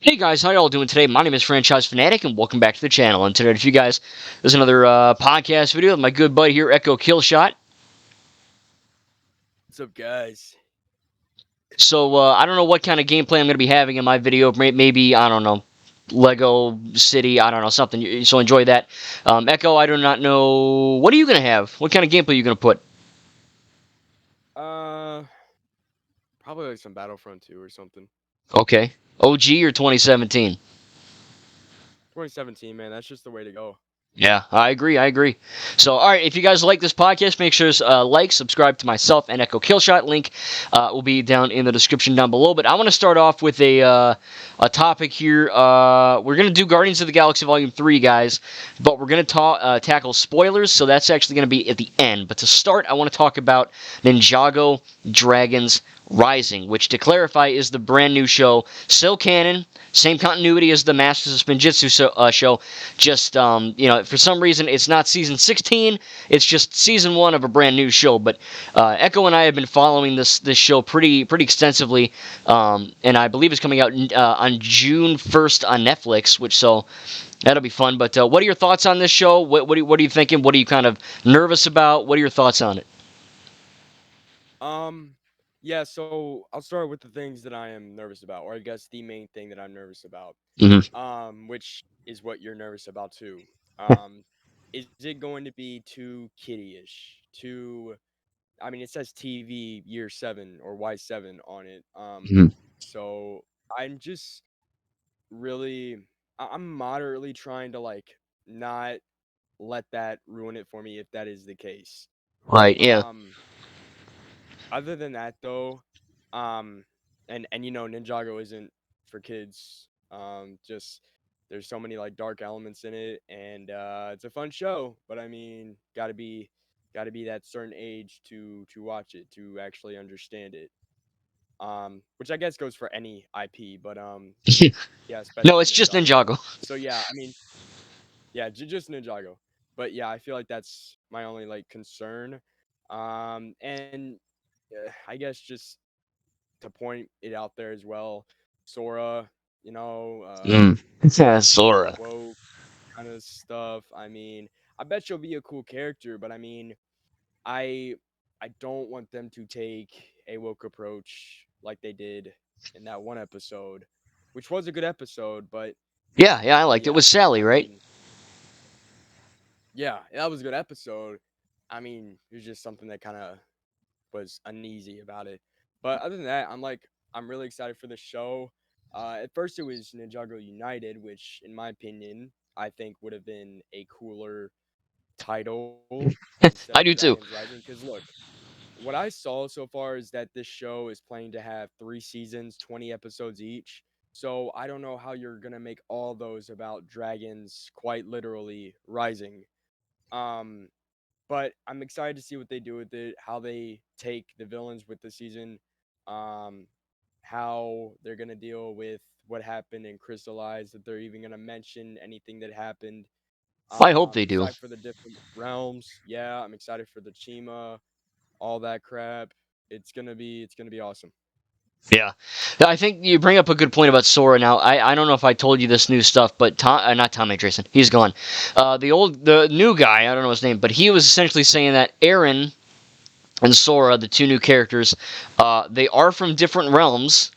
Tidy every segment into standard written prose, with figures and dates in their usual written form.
Hey guys, how y'all doing today? My name is Franchise Fanatic, and welcome back to the channel. And today, if you guys, there's another podcast video with my good buddy here, Echo Killshot. What's up, guys? So I don't know what kind of gameplay I'm going to be having in my video. Maybe I don't know, Lego City. I don't know something. So enjoy that. Echo, I do not know. What are you going to have? What kind of gameplay are you going to put? Uh, Probably like some Battlefront 2 or something. Okay, OG or 2017? 2017, man, that's just the way to go. Yeah, I agree. I agree. So, all right, if you guys like this podcast, make sure to like, subscribe to myself and Echo Killshot. Link will be down in the description down below. But I want to start off with a topic here. We're gonna do Guardians of the Galaxy Volume 3, guys, but we're gonna tackle spoilers. So that's actually gonna be at the end. But to start, I want to talk about Ninjago Dragons Rising, which, to clarify, is the brand new show, still canon, same continuity as the Masters of Spinjitzu show. Just for some reason, it's not season 16. It's just season 1 of a brand new show. But Echo and I have been following this show pretty extensively, and I believe it's coming out on June 1st on Netflix. So that'll be fun. But what are your thoughts on this show? What are you thinking? What are you kind of nervous about? What are your thoughts on it? Um, yeah, so I'll start with the things that I am nervous about, or I guess the main thing that I'm nervous about. Mm-hmm. Which is what you're nervous about too. Um, is it going to be too kiddie-ish? I mean, it says TV year 7 or Y7 on it. So I'm just really, I'm moderately trying to like not let that ruin it for me if that is the case. Right. Yeah. Um, Other than that though, um, and Ninjago isn't for kids. Just there's so many like dark elements in it, and it's a fun show. But I mean, gotta be that certain age to watch it to actually understand it. Which I guess goes for any IP, but yeah, No, especially it's just Ninjago. Ninjago. So yeah, I mean, yeah, just Ninjago. But yeah, I feel like that's my only like concern. And I guess just to point it out there as well, Sora, Mm. Yeah, Sora. woke kind of stuff. I mean, I bet she'll be a cool character, but I mean, I I don't want them to take a woke approach like they did in that one episode, which was a good episode, but Yeah, yeah, I liked it. It yeah, was Sally, I right? mean, yeah, that was a good episode. I mean, it was just something that kind of was uneasy about it. But other than that, I'm really excited for the show. At first, it was Ninjago United, which, in my opinion, I think would have been a cooler title instead of I do Dragons too. Rising. Because look, what I saw so far is that this show is planning to have 3 seasons, 20 episodes each. So I don't know how you're gonna make all those about dragons quite literally rising. Um, but I'm excited to see what they do with it, how they take the villains with the season, um, how they're gonna deal with what happened in Crystallized, if they're even gonna mention anything that happened. I hope they do. Excited for the different realms. Yeah, I'm excited for the Chima, all that crap. It's gonna be awesome. Yeah, I think you bring up a good point about Sora. Now, I don't know if I told you this new stuff, but not Tommy Jason, he's gone. The new guy, I don't know his name, but he was essentially saying that Aaron and Sora, the two new characters, they are from different realms,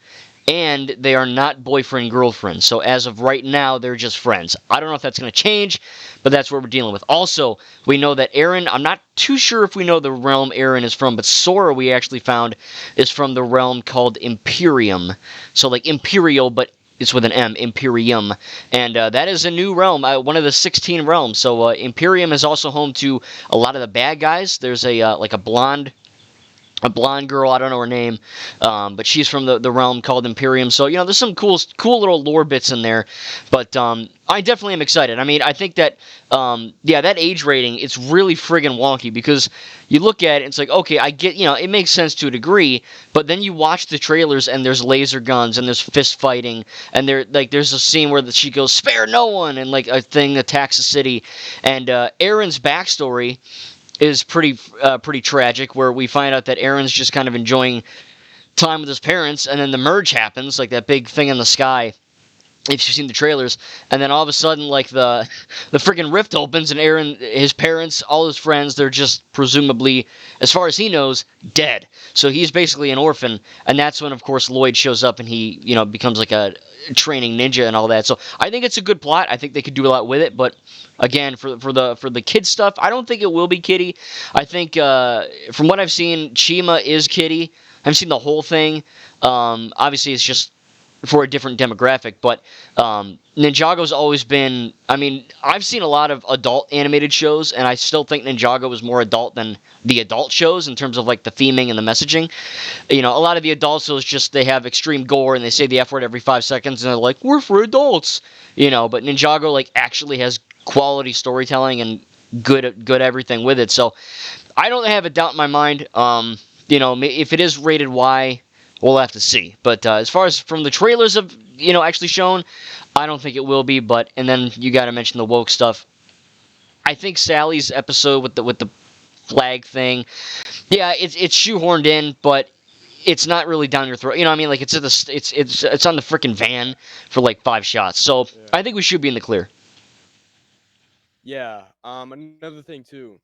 and they are not boyfriend girlfriend. So as of right now, they're just friends. I don't know if that's going to change, but that's what we're dealing with. Also, we know that Aaron, I'm not too sure if we know the realm Aaron is from, but Sora we actually found is from the realm called Imperium. So like Imperial, but it's with an M, Imperium, and that is a new realm, one of the 16 realms. So Imperium is also home to a lot of the bad guys. There's like a blonde girl. I don't know her name, but she's from the realm called Imperium. So there's some cool little lore bits in there. But I definitely am excited. I mean, I think that yeah, that age rating, it's really friggin' wonky because you look at it, it's like, okay, I get, it makes sense to a degree, but then you watch the trailers and there's laser guns and there's fist fighting and there's a scene where she goes spare no one and like a thing attacks the city, and Aaron's backstory is pretty tragic, where we find out that Aaron's just kind of enjoying time with his parents, and then the merge happens, like that big thing in the sky, if you've seen the trailers, and then all of a sudden, like the freaking rift opens, and Aaron, his parents, all his friends, they're just presumably, as far as he knows, dead. So he's basically an orphan, and that's when, of course, Lloyd shows up, and he, becomes like a training ninja and all that. So I think it's a good plot. I think they could do a lot with it, but again, for the kid stuff, I don't think it will be Kitty. I think from what I've seen, Chima is Kitty. I haven't seen the whole thing. Obviously, it's just for a different demographic. But Ninjago's always been. I mean, I've seen a lot of adult animated shows, and I still think Ninjago is more adult than the adult shows in terms of like the theming and the messaging. A lot of the adult shows just they have extreme gore and they say the F word every 5 seconds, and they're like, "We're for adults," But Ninjago like actually has quality storytelling and good everything with it. So I don't have a doubt in my mind. If it is rated Y, we'll have to see. But as far as from the trailers of actually shown, I don't think it will be. But and then you got to mention the woke stuff. I think Sally's episode with the flag thing, yeah, it's shoehorned in, but it's not really down your throat. You know what I mean? Like it's on the freaking van for like 5 shots. So Yeah. I think we should be in the clear. Yeah. Another thing too,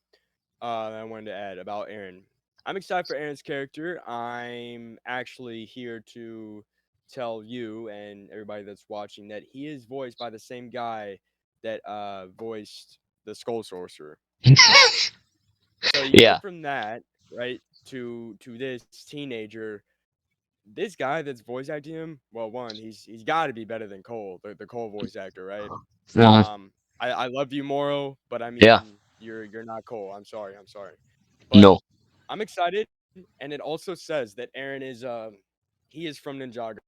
that I wanted to add about Aaron. I'm excited for Aaron's character. I'm actually here to tell you and everybody that's watching that he is voiced by the same guy that voiced the Skull Sorcerer. So you go Yeah, from that, right, to this teenager. This guy that's voice acting him, well, one, he's got to be better than Cole, the Cole voice actor, right? uh, I love you, Moro, but I yeah, mean, you're not Cole. I'm sorry, but no. I'm excited, and it also says that Aaron is he is from Ninjago,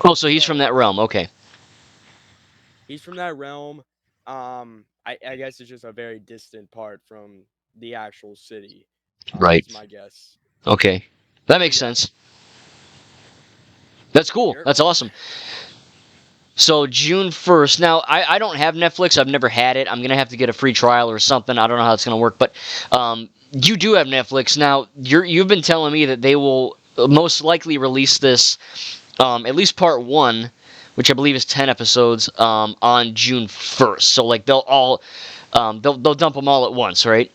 Oh, so he's so from that realm. Okay, he's from that realm. I guess it's just a very distant part from the actual city, right. is my guess. Okay, that But makes yeah, sense. That's cool. you're That's awesome. So June 1st. Now I don't have Netflix. I've never had it. I'm gonna have to get a free trial or something. I don't know how it's gonna work, but you do have Netflix now. You've been telling me that they will most likely release this, at least part one, which I believe is 10 episodes, on June 1st. So like they'll dump them all at once, right?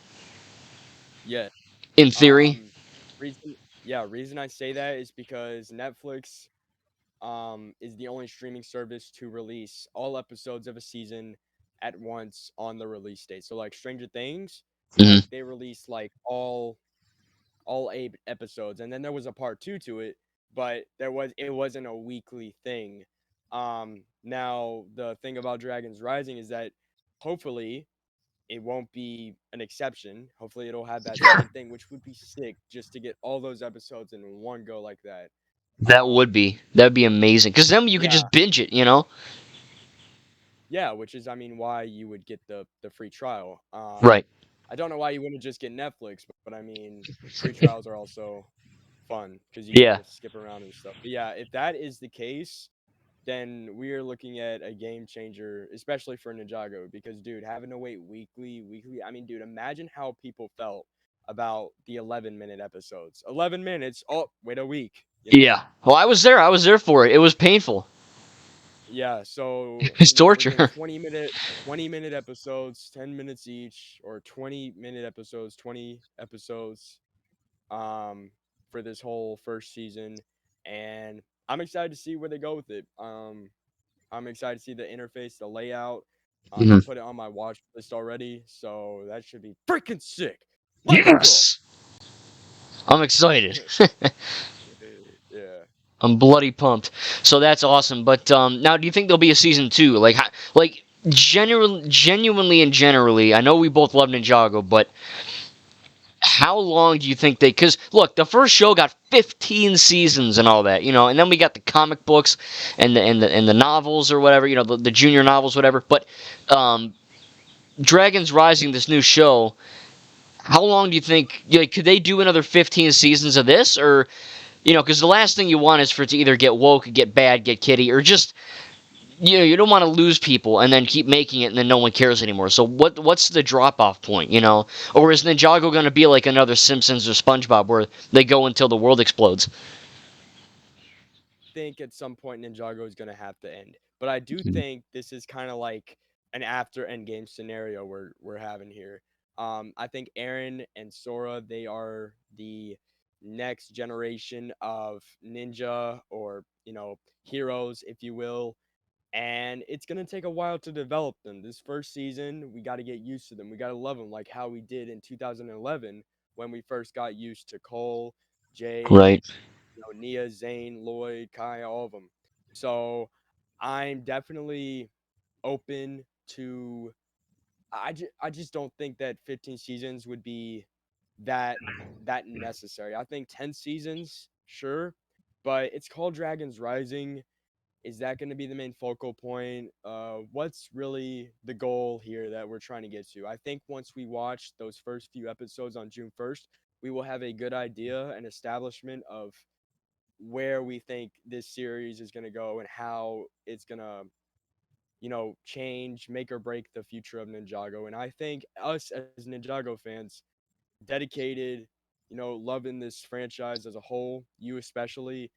yeah. In theory. Reason reason I say that is because Netflix is the only streaming service to release all episodes of a season at once on the release date. So like Stranger Things, Hmm. like they released like all 8 episodes, and then there was a part 2 to it, but it wasn't a weekly thing. Now the thing about Dragons Rising is that hopefully it won't be an exception. Hopefully it'll have that same thing, which would be sick just to get all those episodes in one go like that. That'd be amazing. Because then you could Yeah, just binge it. yeah, which is I mean why you would get the free trial. Right. I don't know why you wouldn't just get Netflix, but I mean free trials are also fun because you get Yeah. to skip around and stuff. But yeah, if that is the case, then we are looking at a game changer, especially for Ninjago. Because dude, having to wait weekly. I mean, dude, imagine how people felt about the 11-minute episodes. 11 minutes. Oh, wait a week. You know. Yeah. Well, I was there. I was there for it. It was painful. Yeah. So It's we're getting torture. 20-minute episodes, 10 minutes each, or 20-minute episodes, 20 episodes. Um, for this whole first season, and I'm excited to see where they go with it. I'm excited to see the interface, the layout. I Mhm. put it on my watch list already, so that should be freaking sick. Let's go. Yes. I'm excited. Yeah. I'm bloody pumped. So that's awesome. But now, do you think there'll be a season two? Like genuinely and generally, I know we both love Ninjago, but how long do you think they? Because look, the first show got 15 seasons and all that, and then we got the comic books and the novels or whatever, the junior novels, whatever. But um, Dragons Rising, this new show, how long do you think? Like, could they do another 15 seasons of this, or because the last thing you want is for it to either get woke, get bad, get kitty, or just you don't want to lose people and then keep making it and then no one cares anymore. So what's the drop off point, Or is Ninjago going to be like another Simpsons or SpongeBob where they go until the world explodes? I think at some point Ninjago is gonna have to end. but I do think this is kind of like an after Endgame scenario we're having here. I think Aaron and Sora, they are the next generation of ninja, or heroes, if you will, and it's going to take a while to develop them. This first season, we got to get used to them. We got to love them like how we did in 2011 when we first got used to Cole, Jade, Right. Nia, Zane, Lloyd, Kai, all of them. So I'm definitely open to. I just don't think that 15 seasons would be that that necessary. I think 10 seasons, sure, but it's called Dragons Rising. Is that going to be the main focal point? What's really the goal here that we're trying to get to? I think once we watch those first few episodes on June 1st, we will have a good idea and establishment of where we think this series is going to go and how it's going to, change, make or break the future of Ninjago. And I think us as Ninjago fans, dedicated, loving this franchise as a whole, you especially,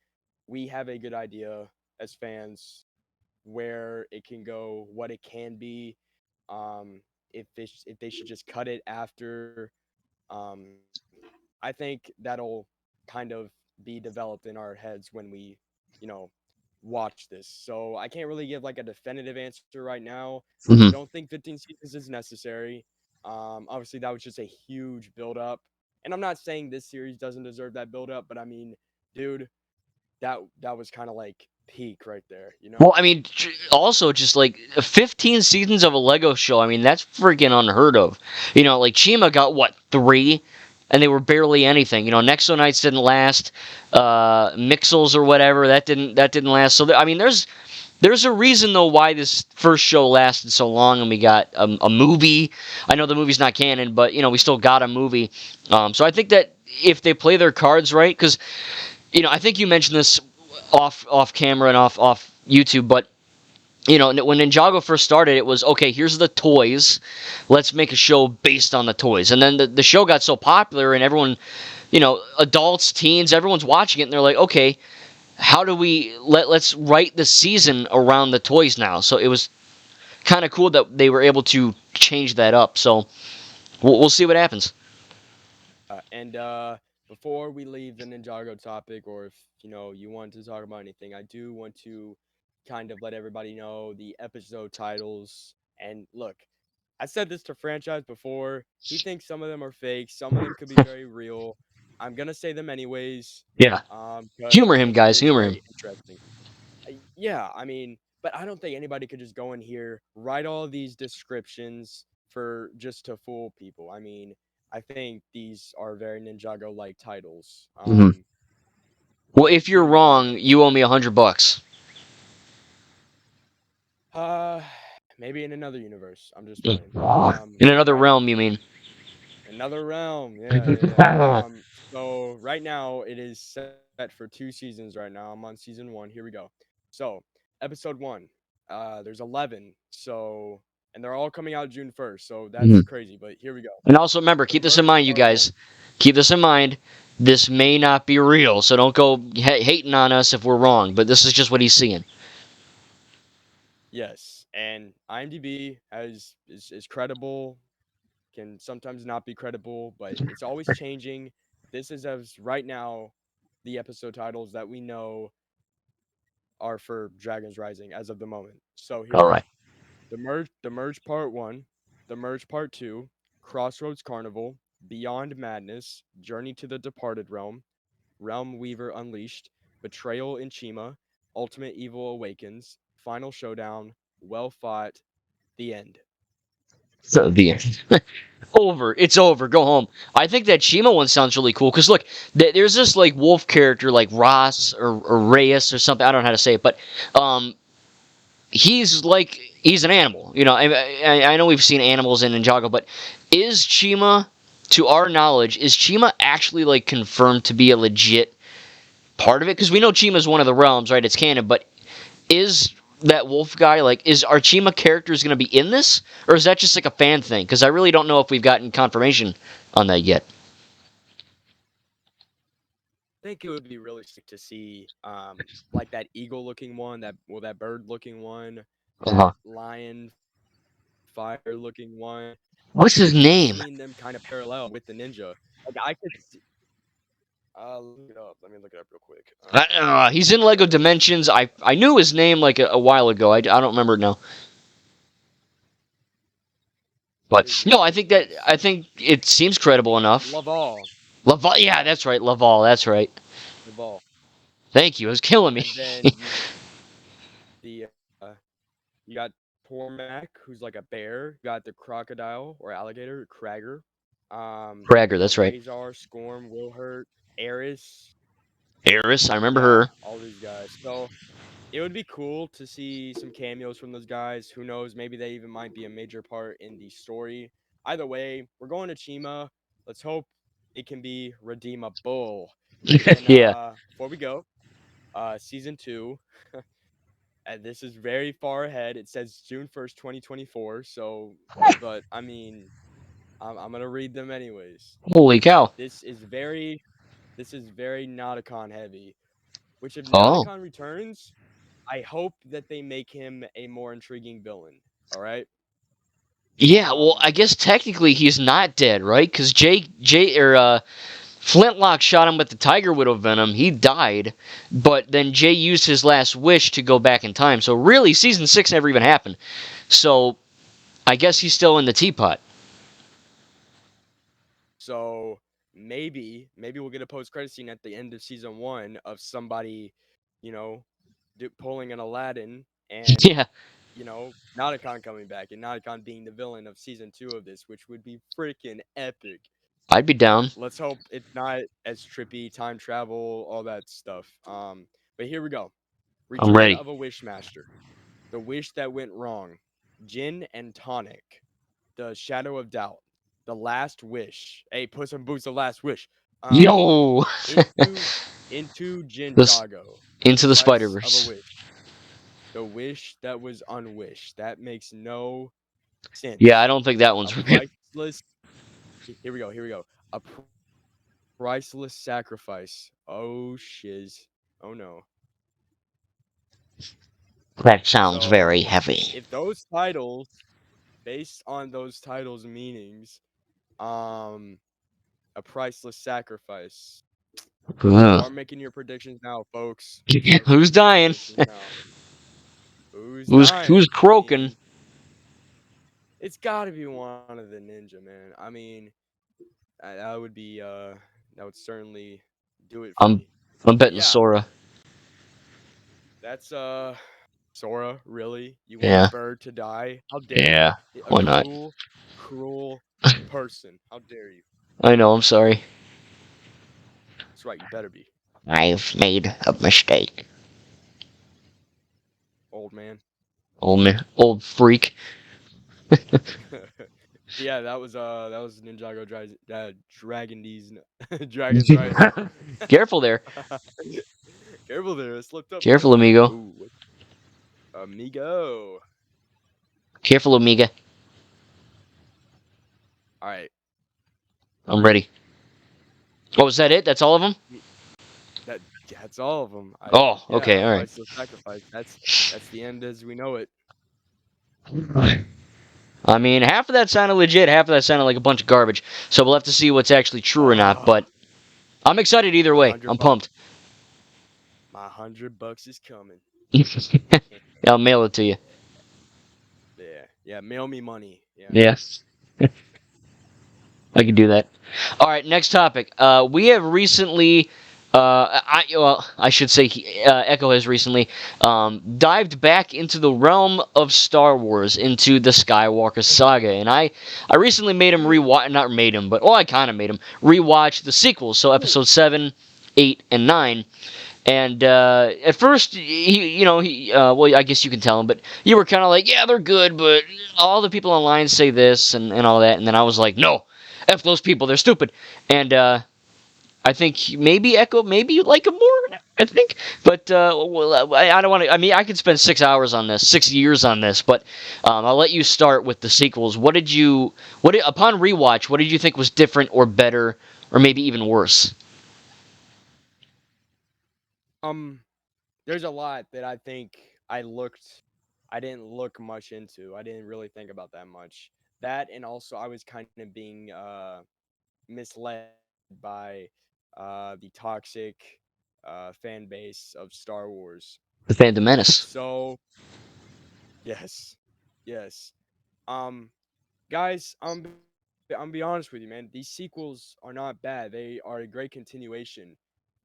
we have a good idea as fans where it can go, what it can be, if they should just cut it after. Um, I think that'll kind of be developed in our heads when we, you know, watch this. So I can't really give like a definitive answer right now. I Hmm. don't think 15 seasons is necessary. Obviously, that was just a huge build up, and I'm not saying this series doesn't deserve that build up, but I mean, dude, that was kind of like peak right there, you Well, know? I mean, also just like 15 seasons of a Lego show. I mean, that's freaking unheard of. Like Chima got what, three, and they were barely anything. Nexo Knights didn't last. Mixels or whatever that didn't last. So I mean, there's a reason though why this first show lasted so long, and we got a movie. I know the movie's not canon, but we still got a movie. So I think that if they play their cards right, because I think you mentioned this off camera and off YouTube, but when Ninjago first started, it was okay. Here's the toys. Let's make a show based on the toys, and then the show got so popular, and everyone, adults, teens, everyone's watching it, and they're like, okay, how do we let's write the season around the toys now? So it was kind of cool that they were able to change that up. So we'll see what happens. And before we leave the Ninjago topic, or if you want to talk about anything, I do want to kind of let everybody know the episode titles. And look, I said this to franchise before. He thinks some of them are fake, some of them could be very real. I'm gonna say them anyways, Yeah, because humor I him, think it guys. is Humor him. very interesting. Yeah, I mean, but I don't think anybody could just go in here, write all these descriptions for just to fool people. I mean, I think these are very Ninjago like titles. Hmm. Well, if you're Here we go. wrong, you owe me $100. Uh, maybe in another universe. I'm just playing. In another All right. realm, you mean? Another realm. Yeah, yeah, yeah. So right now it is set for 2 seasons right now. I'm on season 1. Here we go. So, episode 1. There's 11. So, and they're all coming out June 1st. So that's Mhm. crazy, but here we go. And also remember, The keep this in Merge mind, you Part 1. guys. Keep this in mind. This may not be real, so don't go hating on us if we're wrong. But this is just what he's seeing. Yes, and IMDb is credible, can sometimes not be credible, but it's always changing. This is as right now the episode titles that we know are for Dragons Rising as of the moment. So here we All go. right. The Merge Part 1, The Merge Part 2, Crossroads Carnival, Beyond Madness, Journey to the Departed Realm, Realm Weaver Unleashed, Betrayal in Chima, Ultimate Evil Awakens, Final Showdown, Well Fought, The End. So the over. It's over. Go home. I think that Shima one sounds really cool because look, there's this like wolf character like Ross or Reyes or something. I don't know how to say it, but um, he's an animal. I know we've seen animals in Ninjago, but is Chima, to our knowledge, is Chima actually like confirmed to be a legit part of it? Because we know Chima is one of the realms, right? It's canon, but is that wolf guy like is our Chima characters going to be in this, or is that just like a fan thing? Because I really don't know if we've gotten confirmation on that yet. think it would be really sick to see like that eagle looking one, that bird looking one, Uh-huh. that lion fire looking one. I could see seeing What's them his kind of name? parallel with the ninja. Like I could see, let me look it up. Let me look it up real quick. He's in Lego Because Dimensions. I knew his name like a while ago. I don't remember it now. what But is no, his name? I think it seems credible enough. Laval. Laval, yeah, Laval. that's right, Laval, that's right. Laval. Thank you. It was killing me. And then you got the you got Tormac, who's like a bear. You got the crocodile or alligator, Krager. Prager, You got that's right. Razor, Scorm, Wilhurt, Eris. Eris, I remember Yeah, her. all these guys. So it would be cool to see some cameos from those guys. Who knows? Maybe they even might be a major part in the story. Either way, we're going to Chima. Let's hope it can be redeemable. And Yeah, before we go, season two, and this is very far ahead. It says June 1st, 2024. So, but I mean, I'm gonna read them anyways. holy cow. This is very this is very Nauticon heavy. Which if Oh. Nauticon returns, I hope that they make him a more intriguing villain. All right. Yeah, well, Um. I guess technically he's not dead, right? Because Flintlock shot him with the Tiger Widow venom. He died, but then Jay used his last wish to go back in time. So really, season 6 never even happened. So I guess he's still in the teapot. So maybe we'll get a post credit scene at the end of season one of somebody, you know, pulling an Aladdin and Yeah, Nauticon coming back and Nauticon being the villain of season two of this, which would be freaking epic. I'd be down. Let's hope it's not as trippy, time travel, all that stuff. But here we go. I'm Return ready. of a Wishmaster. The Wish That Went Wrong. Gin and Tonic. The Shadow of Doubt. The Last Wish. Hey, Puss in Boots, The Last Wish. Um, Yo, into into this Jinjago. The into the Spider Price of a Verse. Wish. The Wish That Was Unwished. That makes no Yeah, I sense. don't think that A one's real. priceless. Here we go. Here we go. A priceless sacrifice. Oh shiz. Oh no. That sounds So very heavy. if those titles, based on those titles' meanings, um, a priceless sacrifice. Ugh. Start making your predictions now, folks. Start Who's making your dying? predictions now. Who's Who's dying? I croaking? mean, it's got to be one of the ninja, man. I mean, that would be that would certainly do it for I'm me. I'm But betting yeah, Sora. that's Sora, really? You want a Yeah, bird to die? How dare you? yeah. A Why not? cruel person. How dare you? I know. I'm sorry. That's right, you better be, I've made a mistake. old man. Old man, old freak. Yeah, that was Ninjago Dragon D's Dragon's Rising. Careful there. Careful there, I slipped up there. Careful, amigo. Ooh, amigo. Careful, amiga. All right, I'm ready. Oh, is that it? That's all of them? me- that that's all of them. Oh, Yeah, okay. a All right. priceless sacrifice. That's the end as we know it. I mean, half of that sounded legit, half of that sounded like a bunch of garbage. So we'll have to see what's actually true or not. Ah, But I'm excited either my way. hundred I'm bucks. pumped. My $100 is coming. I'll mail it to you. Yeah, yeah. Mail me money. Yeah. Yeah, I can do that. All right, next topic. We have recently, I should say, Echo has recently dived back into the realm of Star Wars, into the Skywalker saga, and I recently made him rewatch, not made him, but I kind of made him rewatch the sequels, so Episode 7, 8, and 9. And at first, well, I guess you can tell him, but you were kind of like, yeah, they're good, but all the people online say this and all that. And then I was like, no, F those people, they're stupid. And I think maybe Echo, maybe you like him more, I think. But well, I don't want to, I mean, I could spend 6 hours on this, 6 years on this, but I'll let you start with the sequels. Upon rewatch, what did you think was different or better or maybe even worse? Um, there's a lot that I think I didn't look much into. I didn't really think about that much. That and also I was kind of being misled by the toxic fan base of Star Wars. The Phantom Menace. So yes, yes. Um, guys, I'm be honest with you, man. These sequels are not bad. They are a great continuation.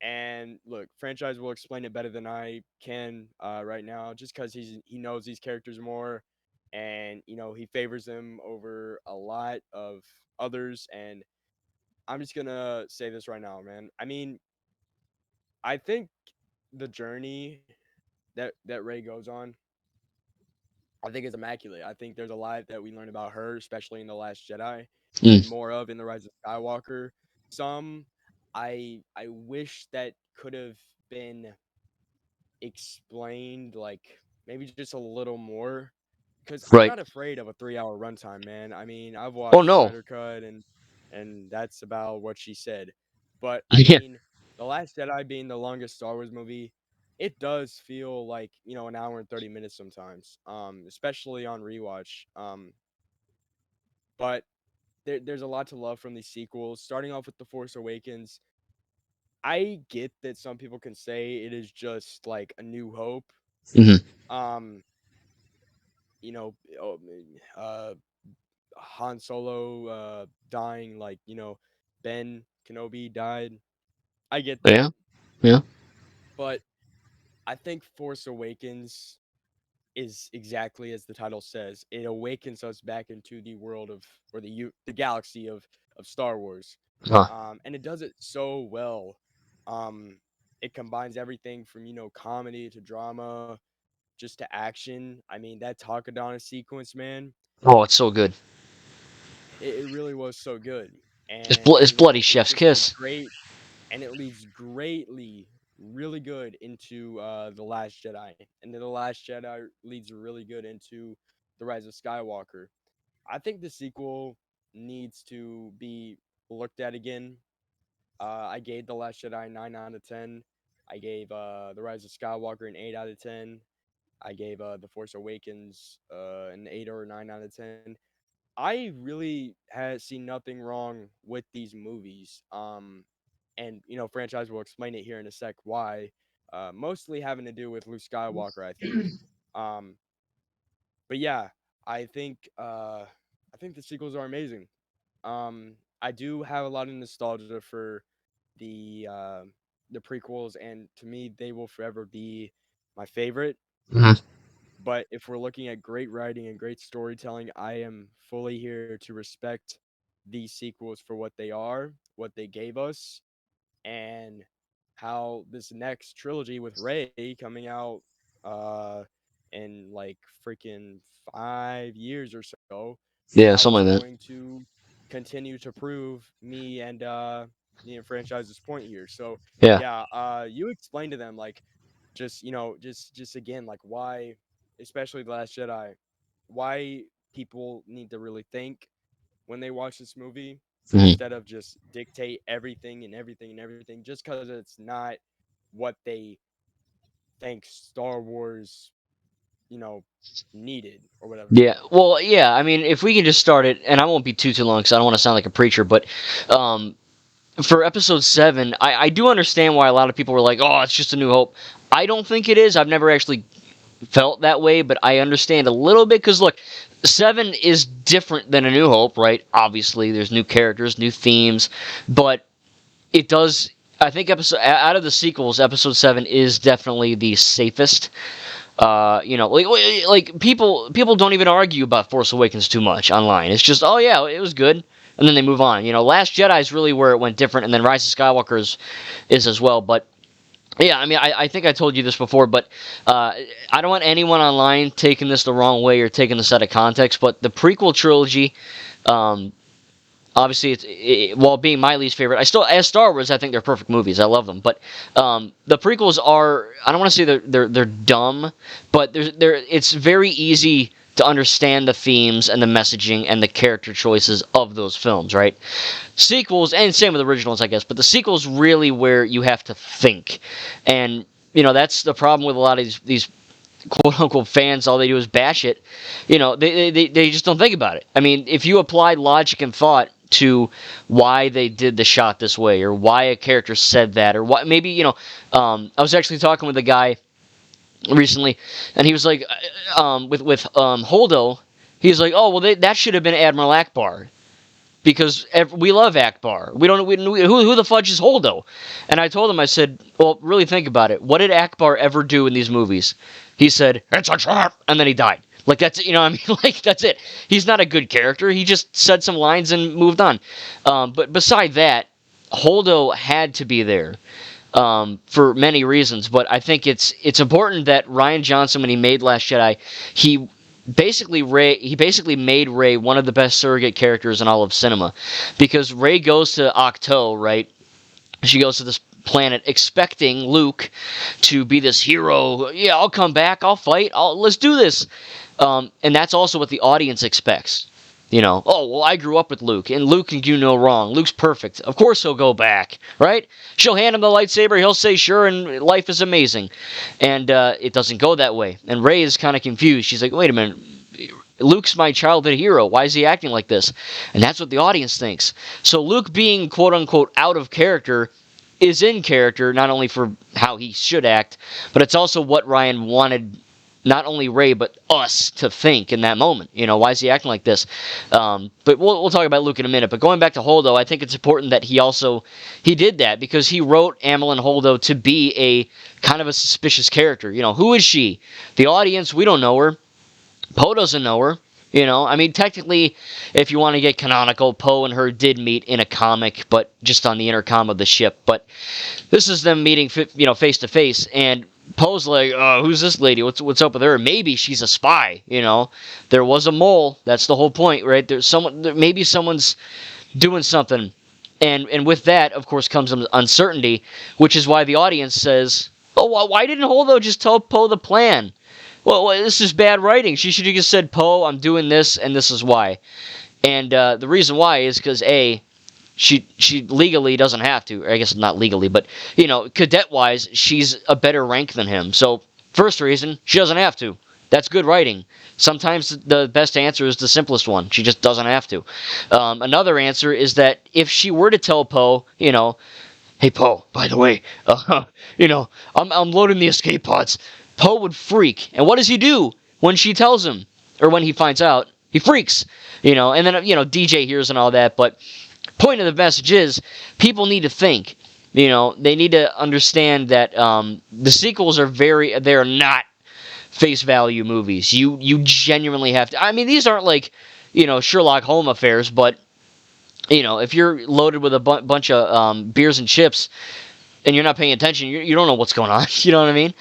And look, franchise will explain it better than I can right now, just because he knows these characters more, and he favors them over a lot of others. And I'm just gonna say this right now, man. I mean, I think the journey that Ray goes on, I think is immaculate. I think there's a lot that we learn about her, especially in The Last Jedi, Mm, and more of in The Rise of Skywalker. Some I wish that could have been explained like maybe just a little more because I'm right. not afraid of a 3 hour runtime, man. I mean, I've Oh watched no. Snyder Cut and that's about what she said. But I Yeah. mean, The Last Jedi being the longest Star Wars movie, it does feel like, an hour and 30 minutes sometimes. Especially on rewatch. But there's a lot to love from these sequels. Starting off with The Force Awakens, I get that some people can say it is just like a new hope. Hmm. Um, you know, oh, uh, Han Solo dying, like Ben Kenobi died. I get Yeah. that, Yeah. but I think Force Awakens is exactly as the title says. It awakens us back into the world of or the galaxy of Star Wars, Huh. and it does it so well. Um, it combines everything from comedy to drama, just to action. I mean that Takadana sequence, man. Oh, it's so good. It really was so good, It's and it's bloody it's chef's just a kiss. great, and it leads greatly, really good into the Last Jedi, and then the Last Jedi leads really good into the Rise of Skywalker. I think the sequel needs to be looked at again. I gave the Last Jedi 9 out of 10. I gave the Rise of Skywalker an 8 out of 10. I gave the Force Awakens an 8 or 9 out of 10. I really had seen nothing wrong with these movies. And franchise will explain it here in a sec why. Mostly having to do with Luke Skywalker, I think. Um, but yeah, I think uh, I think the sequels are amazing. I do have a lot of nostalgia for the uh, the prequels, and to me, they will forever be my favorite. Hmm. But if we're looking at great writing and great storytelling, I am fully here to respect these sequels for what they are, what they gave us, and how this next trilogy with Ray coming out uh in like freaking 5 years or so, how Yeah, it's something like going that. to continue to prove me and franchise's point here. So Yeah. yeah, you explain to them like just just again like why, especially the Last Jedi, why people need to really think when they watch this movie Hmm. instead of just dictate everything and everything and everything just because it's not what they think Star Wars, you know, needed or whatever. Yeah. Well, yeah. I mean, if we can just start it, and I won't be too long because I don't want to sound like a preacher, but um, for episode 7, I do understand why a lot of people were like, "Oh, it's just a New Hope." I don't think it is. I've never actually felt that way, but I understand a little bit because look, 7 is different than A New Hope, right? Obviously, there's new characters, new themes, but it does. I think episode out of the sequels, episode 7 is definitely the safest. Like people don't even argue about Force Awakens too much online. It's just, oh yeah, it was good, and then they move on. Last Jedi is really where it went different, and then Rise of Skywalker is as well. But yeah, I mean, I think I told you this before, but I don't want anyone online taking this the wrong way or taking this out of context. But the prequel trilogy, um, obviously, while being my least favorite, I still, as Star Wars, I think they're perfect movies. I love them, but the prequels are, I don't want to say they're dumb, but it's very easy to understand the themes and the messaging and the character choices of those films, right? Sequels, and same with originals, I guess, but the sequels really where you have to think. And that's the problem with a lot of these quote unquote fans. All they do is bash it. They just don't think about it. I mean, if you applied logic and thought to why they did the shot this way, or why a character said that, or what maybe I was actually talking with a guy recently, and he was like, with Holdo, he was like, oh well, that should have been Admiral Akbar because we love Akbar. Who the fudge is Holdo? And I told him, I said, well, really think about it. What did Akbar ever do in these movies? He said, it's a trap, and then he died. Like that's it, I mean, like that's it. He's not a good character. He just said some lines and moved on. But beside that, Holdo had to be there for many reasons. But I think it's important that Ryan Johnson, when he made Last Jedi, he he basically made Rey one of the best surrogate characters in all of cinema, because Rey goes to Octo, right? She goes to this planet expecting Luke to be this hero. Yeah, I'll come back. I'll fight. Let's do this. And that's also what the audience expects. Oh, well, I grew up with Luke, and Luke can do no wrong. Luke's perfect. Of course he'll go back, right? She'll hand him the lightsaber, he'll say sure, and life is amazing. And it doesn't go that way. And Rey is kind of confused. She's like, wait a minute. Luke's my childhood hero. Why is he acting like this? And that's what the audience thinks. So Luke being quote unquote out of character is in character, not only for how he should act, but it's also what Ryan wanted not only Rey but us to think in that moment. Why is he acting like this? But we'll talk about Luke in a minute. But going back to Holdo, I think it's important that he did that because he wrote Amilyn Holdo to be a kind of a suspicious character. Who is she? The audience, we don't know her. Poe doesn't know her. I mean, technically, if you want to get canonical, Poe and her did meet in a comic, but just on the intercom of the ship. But this is them meeting, face to face, and Poe's like, who's this lady? What's up with her? Maybe she's a spy. There was a mole. That's the whole point, right? Maybe someone's doing something, and with that, of course, comes uncertainty, which is why the audience says, oh, why didn't Holdo just tell Poe the plan? Well, this is bad writing. She should have just said, Poe, I'm doing this, and this is why. And the reason why is because, A, she legally doesn't have to. Or I guess not legally, but, cadet-wise, she's a better rank than him. So, first reason, she doesn't have to. That's good writing. Sometimes the best answer is the simplest one. She just doesn't have to. Another answer is that if she were to tell Poe, hey, Poe, by the way, I'm loading the escape pods. Poe would freak. And what does he do when she tells him? Or when he finds out? He freaks. And then, DJ hears and all that. But point of the message is, people need to think. They need to understand that the sequels they're not face value movies. You genuinely have to. I mean, these aren't like, Sherlock Holmes affairs, but, if you're loaded with a bunch of beers and chips, and you're not paying attention, you don't know what's going on. You know what I mean?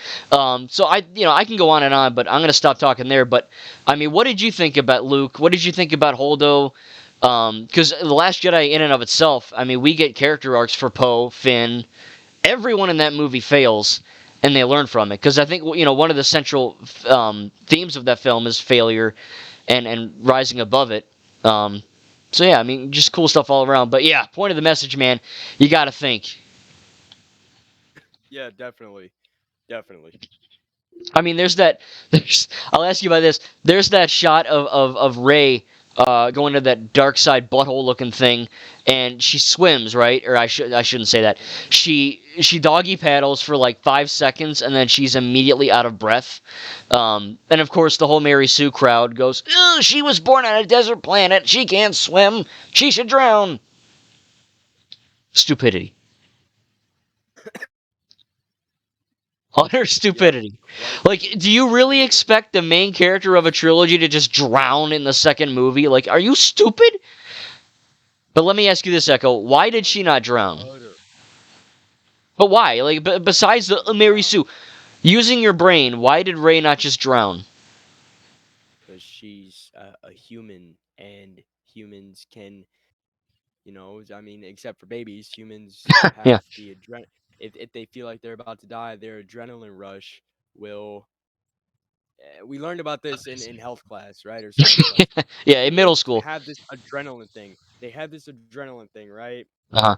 So I can go on and on, but I'm going to stop talking there. But, I mean, what did you think about Luke? What did you think about Holdo? Because The Last Jedi in and of itself, I mean, we get character arcs for Poe, Finn. Everyone in that movie fails, and they learn from it. Because I think, one of the central themes of that film is failure and rising above it. So, yeah, I mean, just cool stuff all around. But, yeah, point of the message, man, you got to think. Yeah, definitely, definitely. I mean, I'll ask you about this. There's that shot of Rey going to that dark side butthole looking thing, and she swims, right? Or I shouldn't say that. She doggy paddles for like 5 seconds, and then she's immediately out of breath. And of course, the whole Mary Sue crowd goes, "Ugh, she was born on a desert planet. She can't swim. She should drown." Stupidity. Utter Yeah, stupidity. quite. Like, do you really expect the main character of a trilogy to just drown in the second movie? Like, are you stupid? But let me ask you this, Echo. Why did she not drown? Utter. But why? Like, besides the Mary Wow. Sue, using your brain, why did Ray not just drown? Because she's a human, and humans can, I mean, except for babies, humans Yeah. have the adrenaline. If they feel like they're about to die, their adrenaline rush will. We learned about this in health class, right, or science class. Yeah, in middle Humans school. have this adrenaline thing. They have this adrenaline thing, right? Uh huh.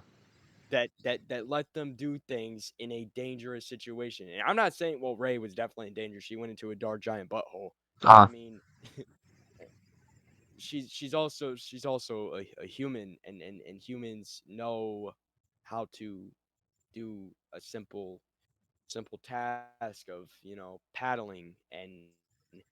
that let them do things in a dangerous situation. And I'm not saying, well, Ray was definitely in danger. She went into a dark giant butthole, but I Uh, mean, she's also a human, and humans know how to do a simple task of paddling, and I mean,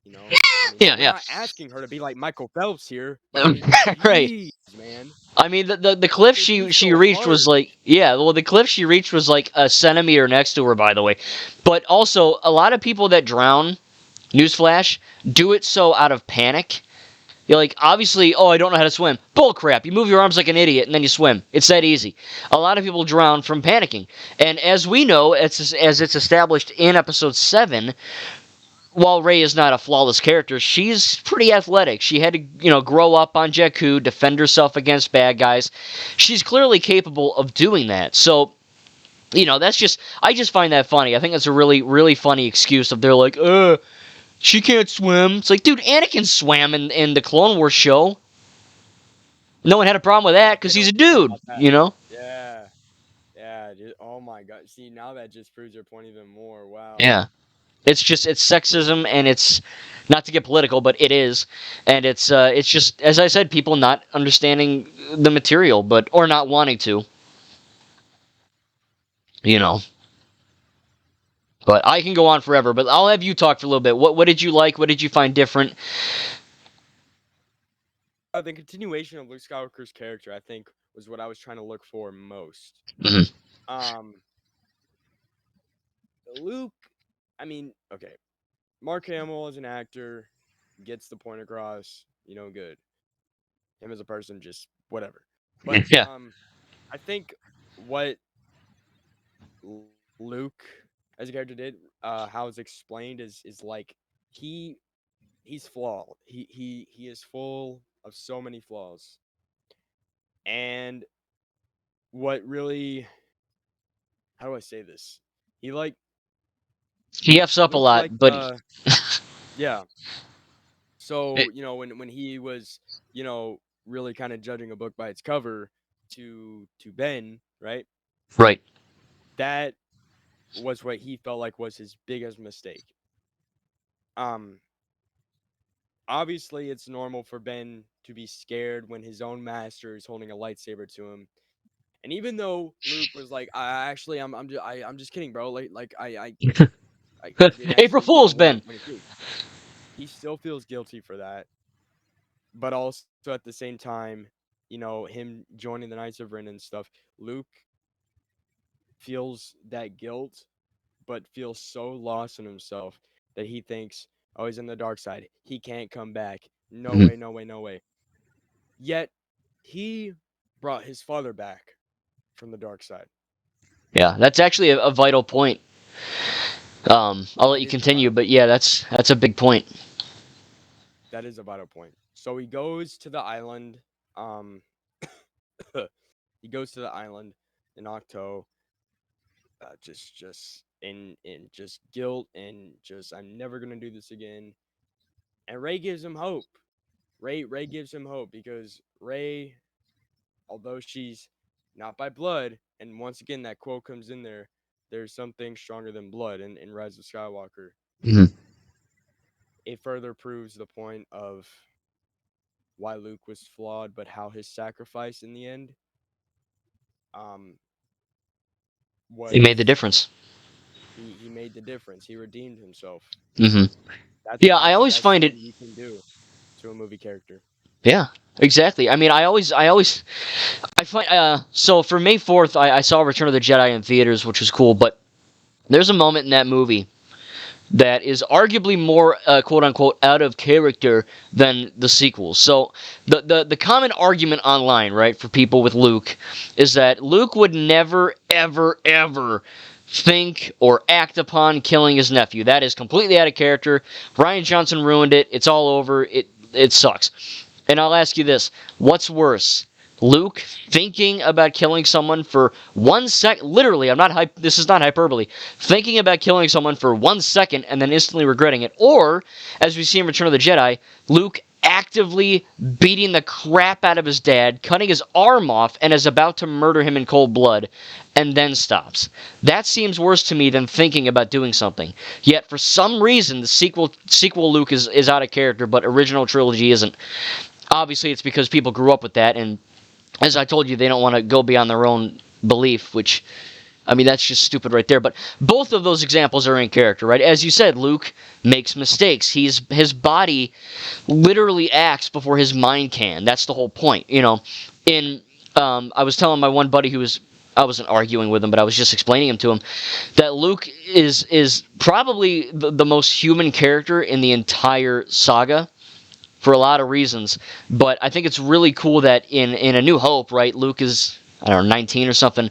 we're not yeah, asking yeah. her to be like Michael Phelps here, but I mean, jeez, Right. man, I mean, the cliff it'd be she so reached was hard. like, yeah, well, the cliff she reached was like a centimeter next to her, by the way. But also, a lot of people that drown, newsflash, do it so out of panic. You're like, obviously, oh, I don't know how to swim. Bull crap. You move your arms like an idiot and then you swim. It's that easy. A lot of people drown from panicking. And as we know, as it's established in episode 7, while Rey is not a flawless character, she's pretty athletic. She had to, grow up on Jakku, defend herself against bad guys. She's clearly capable of doing that. So, I just find that funny. I think that's a really, really funny excuse of they're like, she can't swim. It's like, dude, Anakin swam in the Clone Wars show. No one had a problem with Yeah, that but because they he's a don't care dude, about that. you know? Yeah, yeah, dude. Oh my God. See, now that just proves your point even more. Wow. Yeah. It's sexism and it's not to get political, but it is, and it's just as I said, people not understanding the material, but or not wanting to, you know. But I can go on forever, but I'll have you talk for a little bit. What did you like? What did you find different? The continuation of Luke Skywalker's character, I think, was what I was trying to look for most. Mhm. Um, Luke, I mean, okay, Mark Hamill as an actor gets the point across, good. Him as a person, just whatever. But Yeah. I think what Luke as a character did, how it's explained is like he he's flawed. He is full of so many flaws. And what really, how do I say this? He like He f's up a Luke lot, like but yeah. So, it, when he was, really kind of judging a book by its cover to Ben, right? right. That was what he felt like was his biggest mistake. Um Obviously it's normal for Ben to be scared when his own master is holding a lightsaber to him. And even though Luke was like, I actually I'm just kidding, bro. Like I did April actually, Fool's, want to Ben. point it through. He still feels guilty for that, but also at the same time, him joining the Knights of Ren and stuff, Luke feels that guilt, but feels so lost in himself that he thinks, oh, he's in the dark side. He can't come back. No Mhm. way, no way, no way. Yet he brought his father back from the dark side. Yeah, that's actually a vital point. I'll let That you is a continue, vital but point. yeah, that's a big point. That is a vital point. So he goes to the island. Um, he goes to the island in Octo, just in just guilt and just I'm never gonna do this again. And Ray gives him hope. Ray gives him hope because Ray, although she's not by blood, and once again that quote comes in there, there's something stronger than blood in Rise of Skywalker. Mhm. It further proves the point of why Luke was flawed, but how his sacrifice in the end um He made the was difference. he made the difference. He redeemed himself. Hmm. That's Yeah, I that's the always best find it. thing you can do to a movie character. Yeah, exactly. I mean, I find. So for May 4th, I saw Return of the Jedi in theaters, which was cool. But there's a moment in that movie that is arguably more quote unquote out of character than the sequels. So the common argument online, right, for people with Luke is that Luke would never ever ever think or act upon killing his nephew. That is completely out of character. Ryan Johnson ruined it. It's all over. It sucks. And I'll ask you this: what's worse? Luke thinking about killing someone for 1 sec, literally, this is not hyperbole, thinking about killing someone for 1 second and then instantly regretting it, or, as we see in Return of the Jedi, Luke actively beating the crap out of his dad, cutting his arm off, and is about to murder him in cold blood, and then stops. That seems worse to me than thinking about doing something. Yet, for some reason, the sequel Luke is out of character, but original trilogy isn't. Obviously, it's because people grew up with that, and as I told you, they don't want to go beyond their own belief, which, I mean, that's just stupid right there. But both of those examples are in character, right? As you said, Luke makes mistakes. His body literally acts before his mind can. That's the whole point, you know. I was telling my one buddy I wasn't arguing with him, but I was just explaining him to him that Luke is probably the most human character in the entire saga for a lot of reasons. But I think it's really cool that in A New Hope, right, Luke is, I don't know, 19 or something.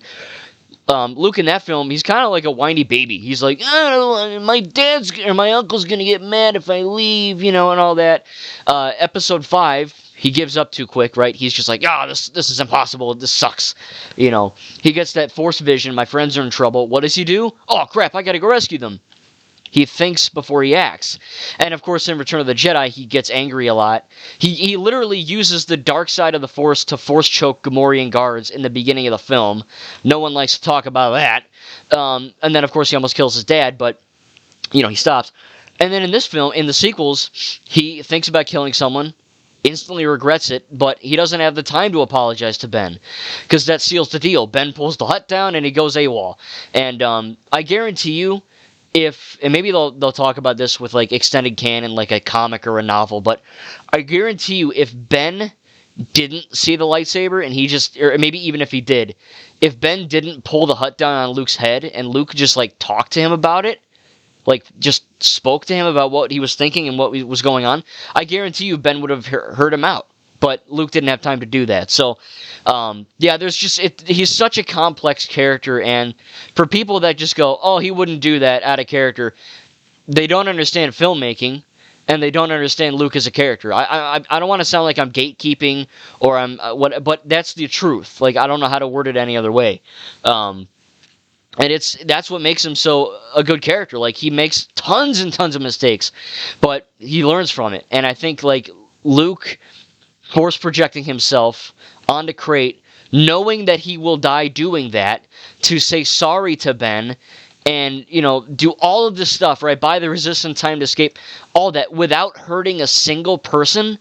Luke in that film, he's kind of like a whiny baby. He's like, oh, my dad's or my uncle's gonna get mad if I leave, you know, and all that. Episode 5, he gives up too quick, right? He's just like, this is impossible. This sucks, you know. He gets that Force vision. My friends are in trouble. What does he do? Oh crap! I gotta go rescue them. He thinks before he acts. And of course, in Return of the Jedi, he gets angry a lot. He literally uses the dark side of the Force to force choke Gamorrean guards in the beginning of the film. No one likes to talk about that. And then, of course, he almost kills his dad, but, you know, he stops. And then in this film, in the sequels, he thinks about killing someone, instantly regrets it, but he doesn't have the time to apologize to Ben, because that seals the deal. Ben pulls the hut down, and he goes AWOL. And I guarantee you, and maybe they'll talk about this with like extended canon, like a comic or a novel, but I guarantee you, if Ben didn't see the lightsaber and he just, or maybe even if he did, if Ben didn't pull the hut down on Luke's head and Luke just like talked to him about it, like just spoke to him about what he was thinking and what was going on, I guarantee you Ben would have heard him out. But Luke didn't have time to do that. So, yeah, he's such a complex character, and for people that just go, oh, he wouldn't do that out of character, they don't understand filmmaking, and they don't understand Luke as a character. I don't want to sound like I'm gatekeeping or but that's the truth. Like, I don't know how to word it any other way. And that's what makes him so a good character. Like, he makes tons and tons of mistakes, but he learns from it. And I think, like, Luke force projecting himself onto Crate, knowing that he will die doing that, to say sorry to Ben, and, you know, do all of this stuff, right, buy the Resistance time to escape, all that, without hurting a single person.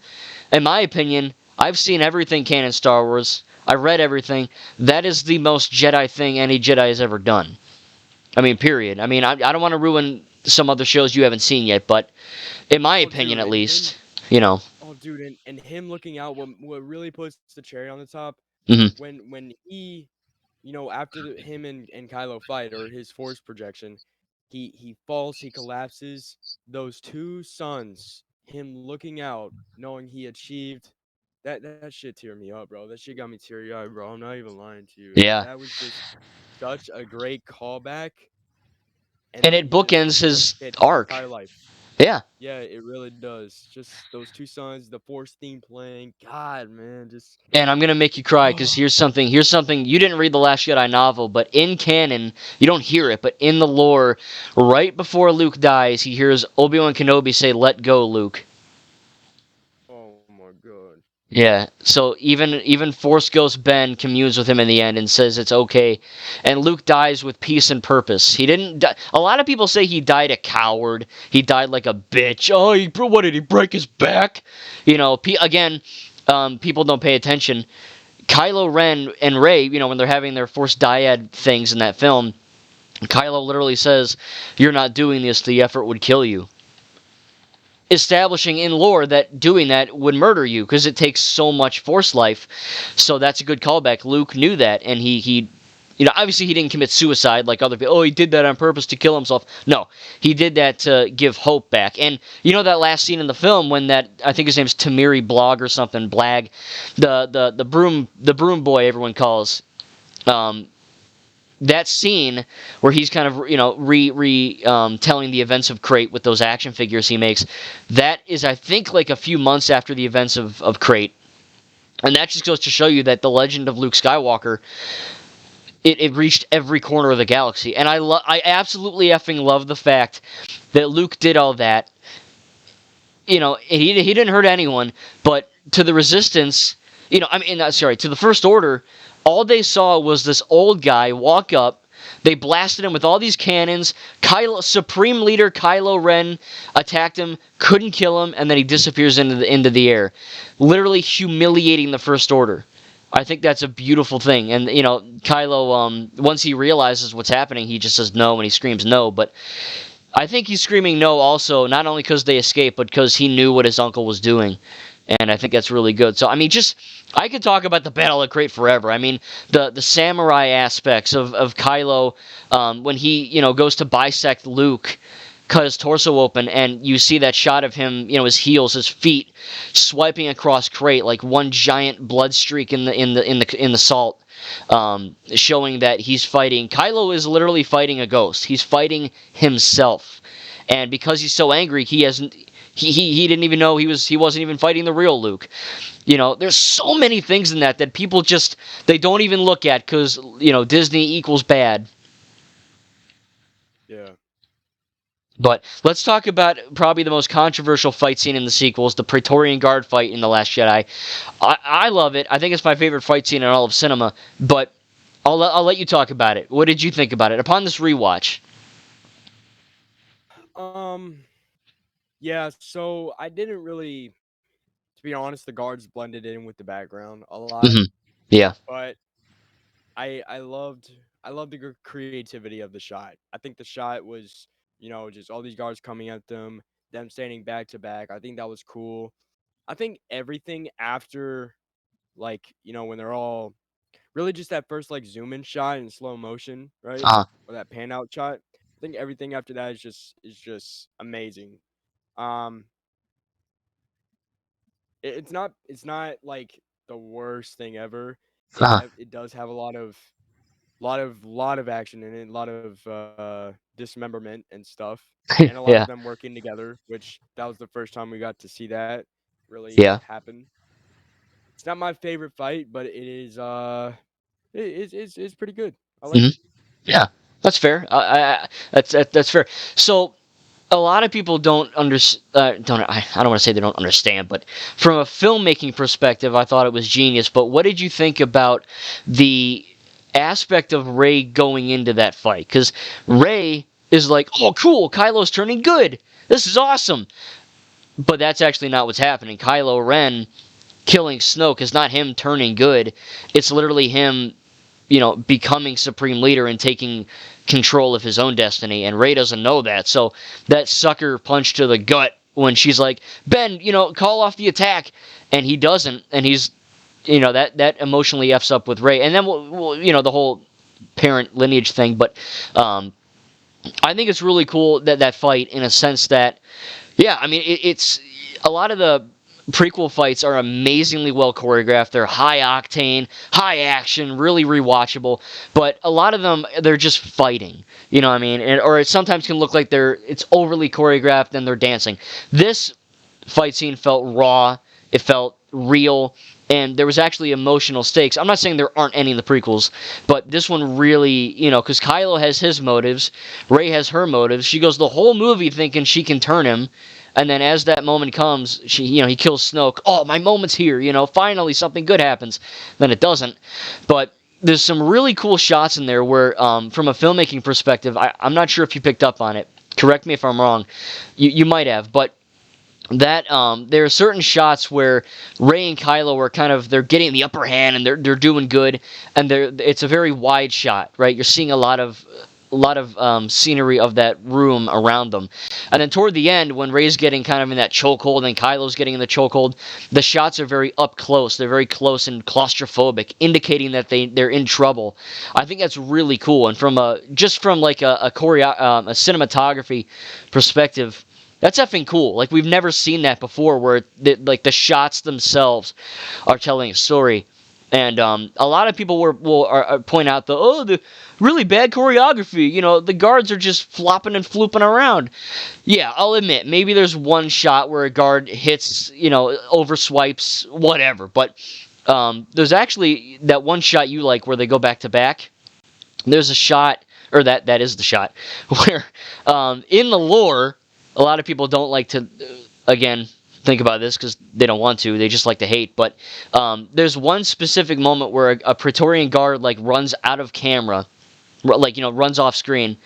In my opinion, I've seen everything canon Star Wars. I've read everything. That is the most Jedi thing any Jedi has ever done. I mean, period. I mean, I don't want to ruin some other shows you haven't seen yet, but in my opinion, dude, at least, you know. Oh, dude, and him looking out, what really puts the cherry on the top, Mm-hmm. when he, you know, after him and Kylo fight, or his force projection, he falls, he collapses. Those two suns, him looking out, knowing he achieved that shit teared me up, bro. That shit got me teary eyed, bro. I'm not even lying to you. Yeah. That was just such a great callback, and And then it he just bookends his hit his arc. entire life. Yeah. Yeah, it really does. Just those two songs, the Force theme playing. God, man, just And I'm gonna make you cry because oh, here's something you didn't read the Last Jedi novel, but in canon you don't hear it, but in the lore, right before Luke dies, he hears Obi-Wan Kenobi say, "Let go, Luke." oh my god. Yeah, so even Force Ghost Ben communes with him in the end and says it's okay, and Luke dies with peace and purpose. He didn't. A lot of people say he died a coward. He died like a bitch. Oh, what did he break his back? You know, again, people don't pay attention. Kylo Ren and Rey, you know, when they're having their Force dyad things in that film, Kylo literally says, "You're not doing this. The effort would kill you." Establishing in lore that doing that would murder you because it takes so much Force life. So that's a good callback. Luke knew that, and he you know, obviously he didn't commit suicide like other people. Oh, he did that on purpose to kill himself. No, he did that to give hope back. And you know that last scene in the film when that, I think his name's Tamiri Blog or something, Blag, the broom boy everyone calls, that scene where he's kind of, you know, telling the events of Crate with those action figures he makes, that is, I think, like a few months after the events of Crate. And that just goes to show you that the legend of Luke Skywalker, it reached every corner of the galaxy. And I absolutely effing love the fact that Luke did all that he didn't hurt anyone, but to the resistance, I mean, sorry, to the First Order, all they saw was this old guy walk up. They blasted him with all these cannons. Supreme Leader Kylo Ren attacked him, couldn't kill him, and then he disappears into the air, literally humiliating the First Order. I think that's a beautiful thing, and Kylo, once he realizes what's happening, he just says no, and he screams no. But I think he's screaming no also, not only because they escaped, but because he knew what his uncle was doing. And I think that's really good. So, I mean, I could talk about the Battle of Crate forever. I mean, the samurai aspects of Kylo, when he, goes to bisect Luke, cut his torso open, and you see that shot of him, his heels, his feet, swiping across Crate like one giant blood streak in the salt, showing that he's fighting. Kylo is literally fighting a ghost. He's fighting himself, and because he's so angry, he hasn't. He didn't even know he wasn't even fighting the real Luke. There's so many things in that people just they don't even look at because Disney equals bad. Yeah. But let's talk about probably the most controversial fight scene in the sequels, the Praetorian Guard fight in The Last Jedi. I love it. I think it's my favorite fight scene in all of cinema. But I'll let you talk about it. What did you think about it upon this rewatch? Um. Yeah. So I didn't really, to be honest, the guards blended in with the background a lot, Hmm. Yeah. but I loved the creativity of the shot. I think the shot was, just all these guards coming at them standing back to back. I think that was cool. I think everything after, like, when they're all really just that first like zoom in shot in slow motion, right? Uh, Or that pan out shot. I think everything after that is just amazing. Um, it's not like the worst thing ever. uh, It does have a lot of action in it, a lot of dismemberment and stuff, and a lot yeah. of them working together, which that was the first time we got to see that really Yeah. happen. It's not my favorite fight, but it is it's pretty good. I Hmm. liked it. Yeah. That's fair. That's fair. So a lot of people don't I don't want to say they don't understand, but from a filmmaking perspective, I thought it was genius. But what did you think about the aspect of Rey going into that fight? Because Rey is like, oh, cool, Kylo's turning good. This is awesome. But that's actually not what's happening. Kylo Ren killing Snoke is not him turning good. It's literally him becoming supreme leader and taking control of his own destiny. And Rey doesn't know that. So that sucker punch to the gut when she's like, Ben, call off the attack, and he doesn't, and he's, that emotionally f's up with Rey, and then the whole parent lineage thing. But I think it's really cool that fight in a sense that, yeah, I mean, it's a lot of the prequel fights are amazingly well choreographed. They're high octane, high action, really rewatchable. But a lot of them, they're just fighting. You know what I mean? Or it sometimes can look like it's overly choreographed and they're dancing. This fight scene felt raw. It felt real. And there was actually emotional stakes. I'm not saying there aren't any in the prequels, but this one really, because Kylo has his motives, Rey has her motives. She goes the whole movie thinking she can turn him, and then as that moment comes, he kills Snoke. Oh, my moment's here. Finally something good happens. Then it doesn't. But there's some really cool shots in there where, from a filmmaking perspective, I'm not sure if you picked up on it. Correct me if I'm wrong. You might have, but that there are certain shots where Rey and Kylo are they're getting the upper hand and they're doing good, and it's a very wide shot, right? You're seeing a lot of scenery of that room around them, and then toward the end when Rey's getting kind of in that chokehold and Kylo's getting in the chokehold, the shots are very up close. They're very close and claustrophobic, indicating that they're in trouble. I think that's really cool, and from like a cinematography perspective, that's effing cool. Like we've never seen that before, where like the shots themselves are telling a story. And a lot of people will point out the really bad choreography. The guards are just flopping and flooping around. Yeah, I'll admit maybe there's one shot where a guard hits, over swipes, whatever. But there's actually that one shot you like where they go back to back. There's a shot, or that is the shot where in the lore, a lot of people don't like to, again, think about this because they don't want to. They just like to hate. But there's one specific moment where a Praetorian guard like runs out of camera, like runs off screen,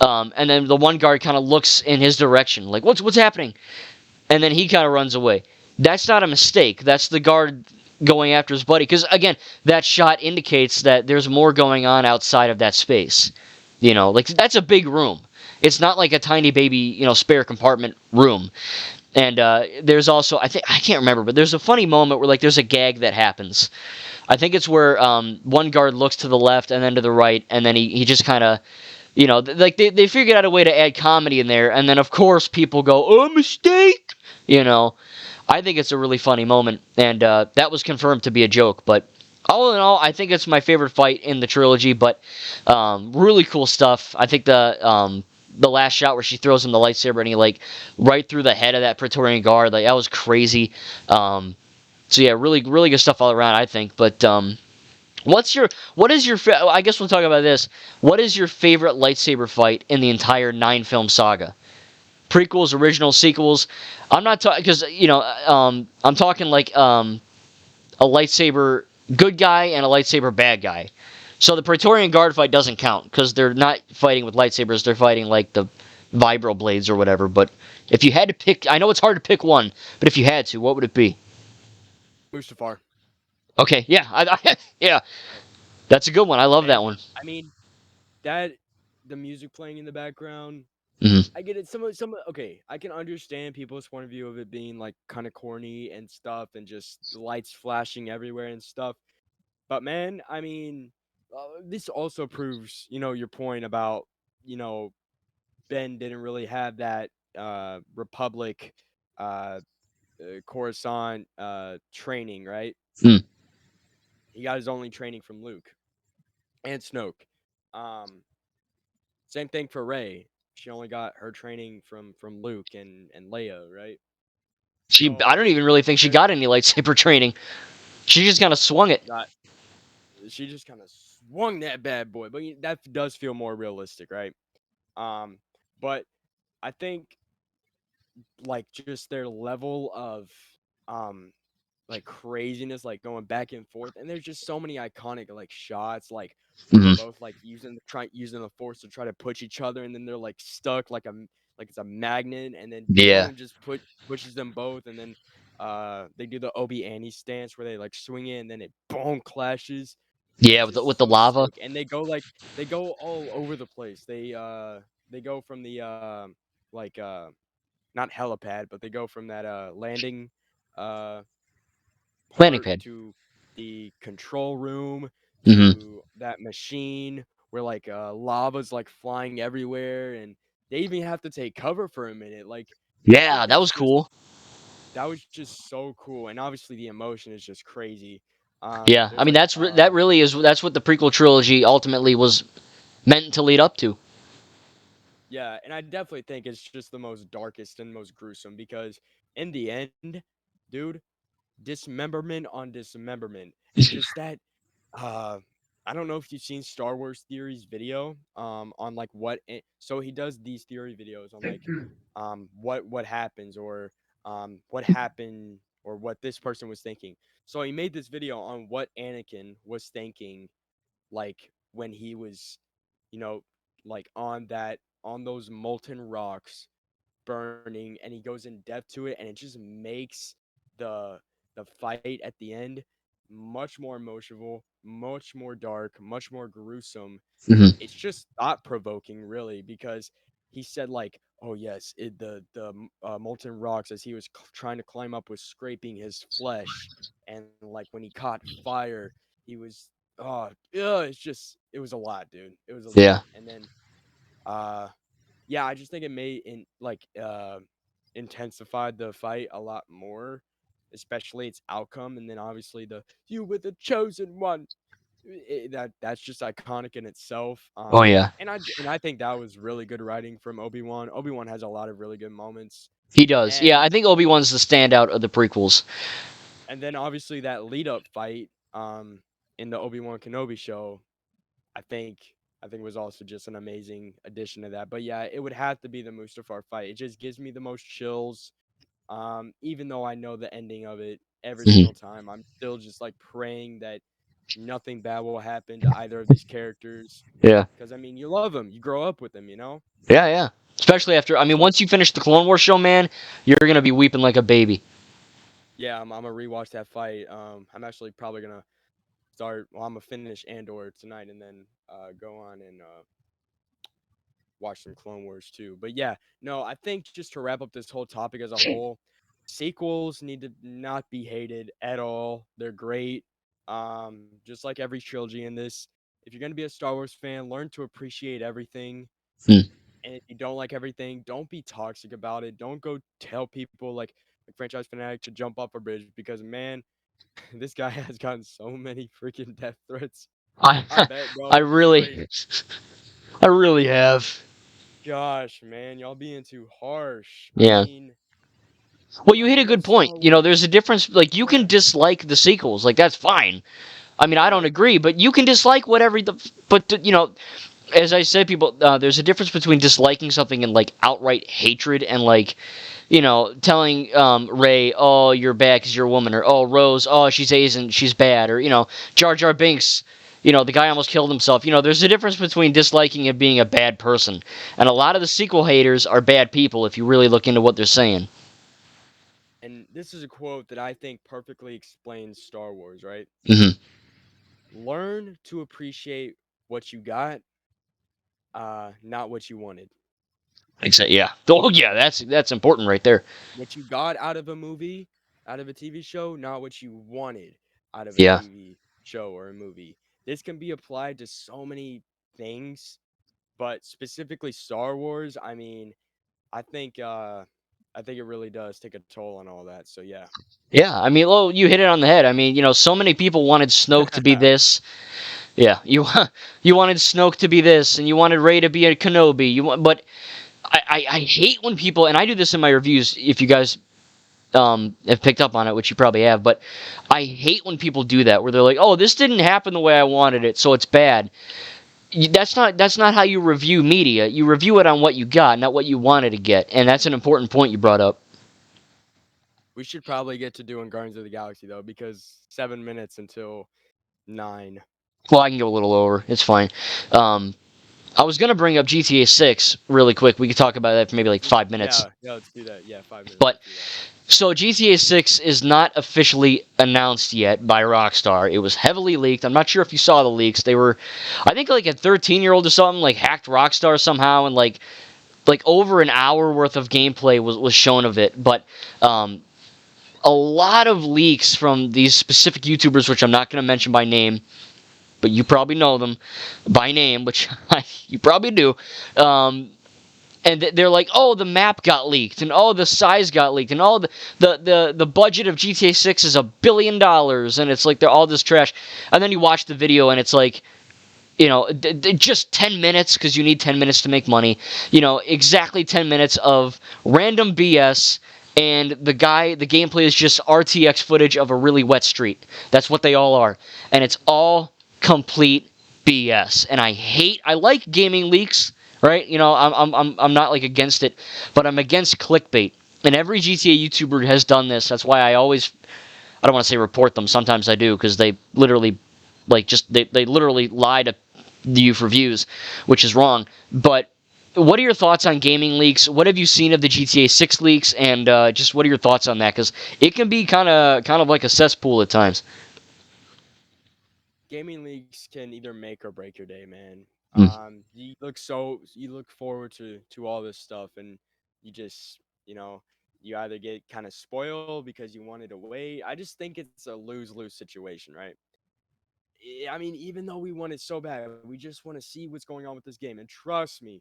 and then the one guard kind of looks in his direction, like what's happening, and then he kind of runs away. That's not a mistake. That's the guard going after his buddy. Because again, that shot indicates that there's more going on outside of that space. Like that's a big room. It's not like a tiny baby, spare compartment room. And there's also, I can't remember, but there's a funny moment where like there's a gag that happens. I think it's where one guard looks to the left and then to the right, and then he just kind of, like they figured out a way to add comedy in there, and then of course people go, oh, mistake, you know. I think it's a really funny moment, and that was confirmed to be a joke. But all in all, I think it's my favorite fight in the trilogy. But really cool stuff. I think the last shot where she throws him the lightsaber and he like right through the head of that Praetorian guard, like that was crazy. So yeah, really really good stuff all around, I think. But what is your I guess we'll talk about this. What is your favorite lightsaber fight in the entire 9 film saga? Prequels, originals, sequels. I'm not talking because I'm talking like a lightsaber good guy and a lightsaber bad guy. So the Praetorian Guard fight doesn't count because they're not fighting with lightsabers. They're fighting like the vibro blades or whatever. But if you had to pick, I know it's hard to pick one, but if you had to, what would it be? Mustafar. Okay, yeah, yeah, that's a good one. I love that Man, one. I mean that the music playing in the background. Hmm. I get it. Okay, I can understand people's point of view of it being like kind of corny and stuff, and just the lights flashing everywhere and stuff. But man, I mean, this also proves, your point about, you know, Ben didn't really have that Republic, uh, Coruscant training, right? Mm. He got his only training from Luke and Snoke. Um, Same thing for Rey. She only got her training from Luke and Leia, right? I So don't even really think she there, got any lightsaber training. She just kind of swung it. that she just kind of swung that bad boy, but that does feel more realistic, right? Um, but I think like just their level of um like craziness, like going back and forth, and there's just so many iconic like shots, like where they're Hmm. both like using the force to try to push each other, and then they're like stuck like it's a magnet, and then Yeah, boom, just pushes them both, and then they do the Obi Annie stance where they like swing it, and then it boom clashes. yeah, It's with just the so lava. sick, and they go all over the place. They go from the like not helipad, but they go from that landing uh Landing part pad. to the control room Hmm. to that machine where like lava's like flying everywhere, and they even have to take cover for a minute. Like Yeah, that it's was just cool. that was just so cool, and obviously the emotion is just crazy. Yeah, I There's mean like that really is that's what the prequel trilogy ultimately was meant to lead up to. yeah, and I definitely think it's just the most darkest and most gruesome because in the end, dude, dismemberment on dismemberment, and just that uh I don't know if you've seen Star Wars Theory's video on like so he does these theory videos on like what happens or what happened or what this person was thinking. So he made this video on what Anakin was thinking like when he was, you know, like on those molten rocks burning, and he goes in depth to it, and it just makes the the fight at the end much more emotional, much more dark, much more gruesome. Hmm. It's just thought provoking, really, because he said like, "Oh yes, molten rocks as he was trying to climb up was scraping his flesh, and like when he caught fire, he was it was a lot, dude. It was a lot." Yeah, And then uh yeah, I just think it made intensified the fight a lot more, especially its outcome, and then obviously the "you were the chosen one." That's just iconic in itself. oh yeah, And I think that was really good writing from Obi-Wan. Obi-Wan has a lot of really good moments, he does. Yeah, and I think Obi-Wan's the standout of the prequels. then obviously that lead up fight in the Obi-Wan Kenobi show, I think I think was also just an amazing addition to that. But yeah, it would have to be the Mustafar fight. It just gives me the most chills. Even though I know the ending of it every Hmm. single time, I'm still just like praying that nothing bad will happen to either of these characters. Yeah. Because I mean, you love them, you grow up with them, you know. Yeah, yeah. Especially after, I mean, So once you finish the Clone Wars show, man, you're gonna be weeping like a baby. yeah, I'm gonna rewatch that fight. I'm actually probably gonna start. Well, I'm gonna finish Andor tonight and then go on and watch some Clone Wars too. But yeah, no, I think just to wrap up this whole topic as a whole, sequels need to not be hated at all. They're great. Just like every trilogy in this, if you're gonna be a Star Wars fan, learn to appreciate everything. Hmm. And if you don't like everything, don't be toxic about it. Don't go tell people like franchise fanatic to jump off a bridge because man, this guy has gotten so many freaking death threats. I, I bet, bro. I It's crazy. really, I really have. Gosh, man, y'all being too harsh. I Yeah. mean, Well, you y'all hit a know good point. Star You know, there's Wars. a difference. Like, you can Yeah, dislike the sequels. Like, that's fine. I mean, I don't right. agree, but you can dislike whatever the. But you know, as I said, people, there's a difference between disliking something and like outright hatred and like, you know, telling Ray, "Oh, you're bad because you're a woman," or "Oh, Rose, oh, she's Asian, she's bad," or you know, Jar Jar Binks, you know, the guy almost killed himself. You know, there's a difference between disliking and being a bad person, and a lot of the sequel haters are bad people if you really look into what they're saying. And this is a quote that I think perfectly explains Star Wars, right? Hmm. Learn to appreciate what you got, not what you wanted. Exactly. Yeah. Oh, yeah. That's important right there. What you got out of a movie, out of a TV show, not what you wanted out of a Yeah. TV show or a movie. This can be applied to so many things, but specifically Star Wars, I mean, I think I think it really does take a toll on all that. So yeah. Yeah. I mean, well, you hit it on the head. I mean, you know, so many people wanted Snoke to be this. Yeah. You you wanted Snoke to be this, and you wanted Rey to be a Kenobi. But I hate when people, and I do this in my reviews. If you guys have picked up on it, which you probably have, but I hate when people do that, where they're like, "Oh, this didn't happen the way I wanted it, so it's bad." That's not how you review media. You review it on what you got, not what you wanted to get, and that's an important point you brought up. We should probably get to doing Guardians of the Galaxy though, because 7 minutes until 9. Well, I can go a little over. It's fine. Um, I was gonna bring up GTA 6 really quick. We could talk about that for maybe like 5 minutes. Yeah, yeah, let's do that. Yeah, 5 minutes. But Let's do that. so GTA 6 is not officially announced yet by Rockstar. It was heavily leaked. I'm not sure if you saw the leaks. They were, I think, like a 13-year-old or something like hacked Rockstar somehow, and like over an hour worth of gameplay was shown of it. But a lot of leaks from these specific YouTubers, which I'm not going to mention by name, but you probably know them by name, which you probably do. Um, and they're like, oh, the map got leaked, and oh, the size got leaked, and all the budget of GTA 6 is $1 billion, and it's like they're all this trash. And then you watch the video, and it's like, you know, just 10 minutes because you need 10 minutes to make money. You know, exactly 10 minutes of random BS. And the gameplay is just RTX footage of a really wet street. That's what they all are. And it's all complete BS. And I like gaming leaks, right? You know, I'm not like against it, but I'm against clickbait. And every GTA YouTuber has done this. That's why I don't want to say report them. Sometimes I do because they literally they literally lie to you for views, which is wrong. But what are your thoughts on gaming leaks? What have you seen of the GTA 6 leaks, and just what are your thoughts on that? Because it can be kind of like a cesspool at times. Gaming leagues can either make or break your day, man. Mm, You look forward to all this stuff, and you just you either get kind of spoiled because you wanted to wait. I just think it's a lose lose situation, right? I mean, even though we want it so bad, we just want to see what's going on with this game. And trust me,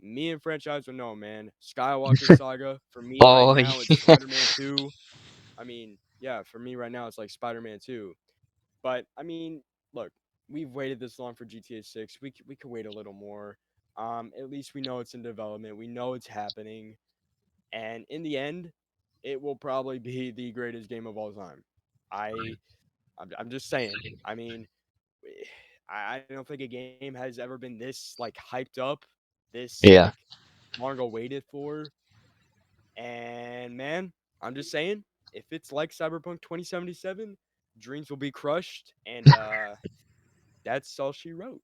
me and franchise will know, man. Skywalker Saga for me right oh, now, it's Spider-Man 2. I mean, yeah, for me right now, it's like Spider-Man 2. But I mean, look, we've waited this long for GTA 6. We could wait a little more. At least we know it's in development. We know it's happening, and in the end, it will probably be the greatest game of all time. I I'm just saying. I mean, I don't think a game has ever been this like hyped up, this like yeah. long awaited for. And man, I'm just saying, if it's like Cyberpunk 2077, dreams will be crushed, and that's all she wrote.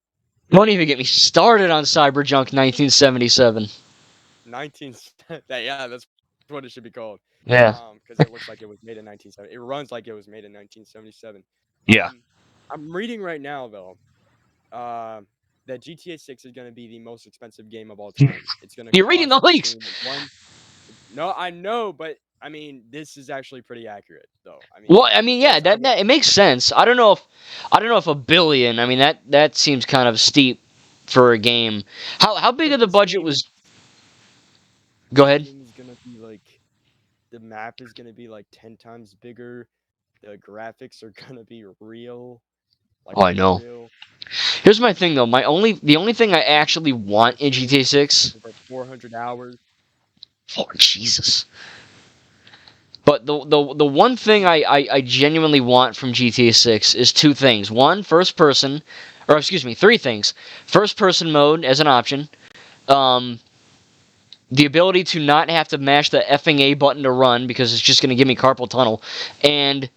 Don't even get me started on Cyberjunk 1977. 19, yeah, that's what it should be called. Yeah. Because it looks like it was made in 1970. It runs like it was made in 1977. Yeah. I'm reading right now though, uh, that GTA 6 is going to be the most expensive game of all time. It's going to You're reading the cost leaks. between one. No, I know, but I mean, this is actually pretty accurate, though. I mean, Well, I mean, yeah, plus I that it makes sense. I don't know if a billion. I mean, that seems kind of steep for a game. How big but of the budget was? Go this ahead. game is gonna be like the map is gonna be like 10 times bigger. The graphics are gonna be real, like Oh, I real, know. real. Here's my thing though. The only thing I actually want in GTA 6. Over 400 hours. Oh Jesus. But the one thing I genuinely want from GTA 6 is two things. One, first person, or excuse me, three things. First person mode as an option. Um, the ability to not have to mash the effing A button to run because it's just going to give me carpal tunnel. And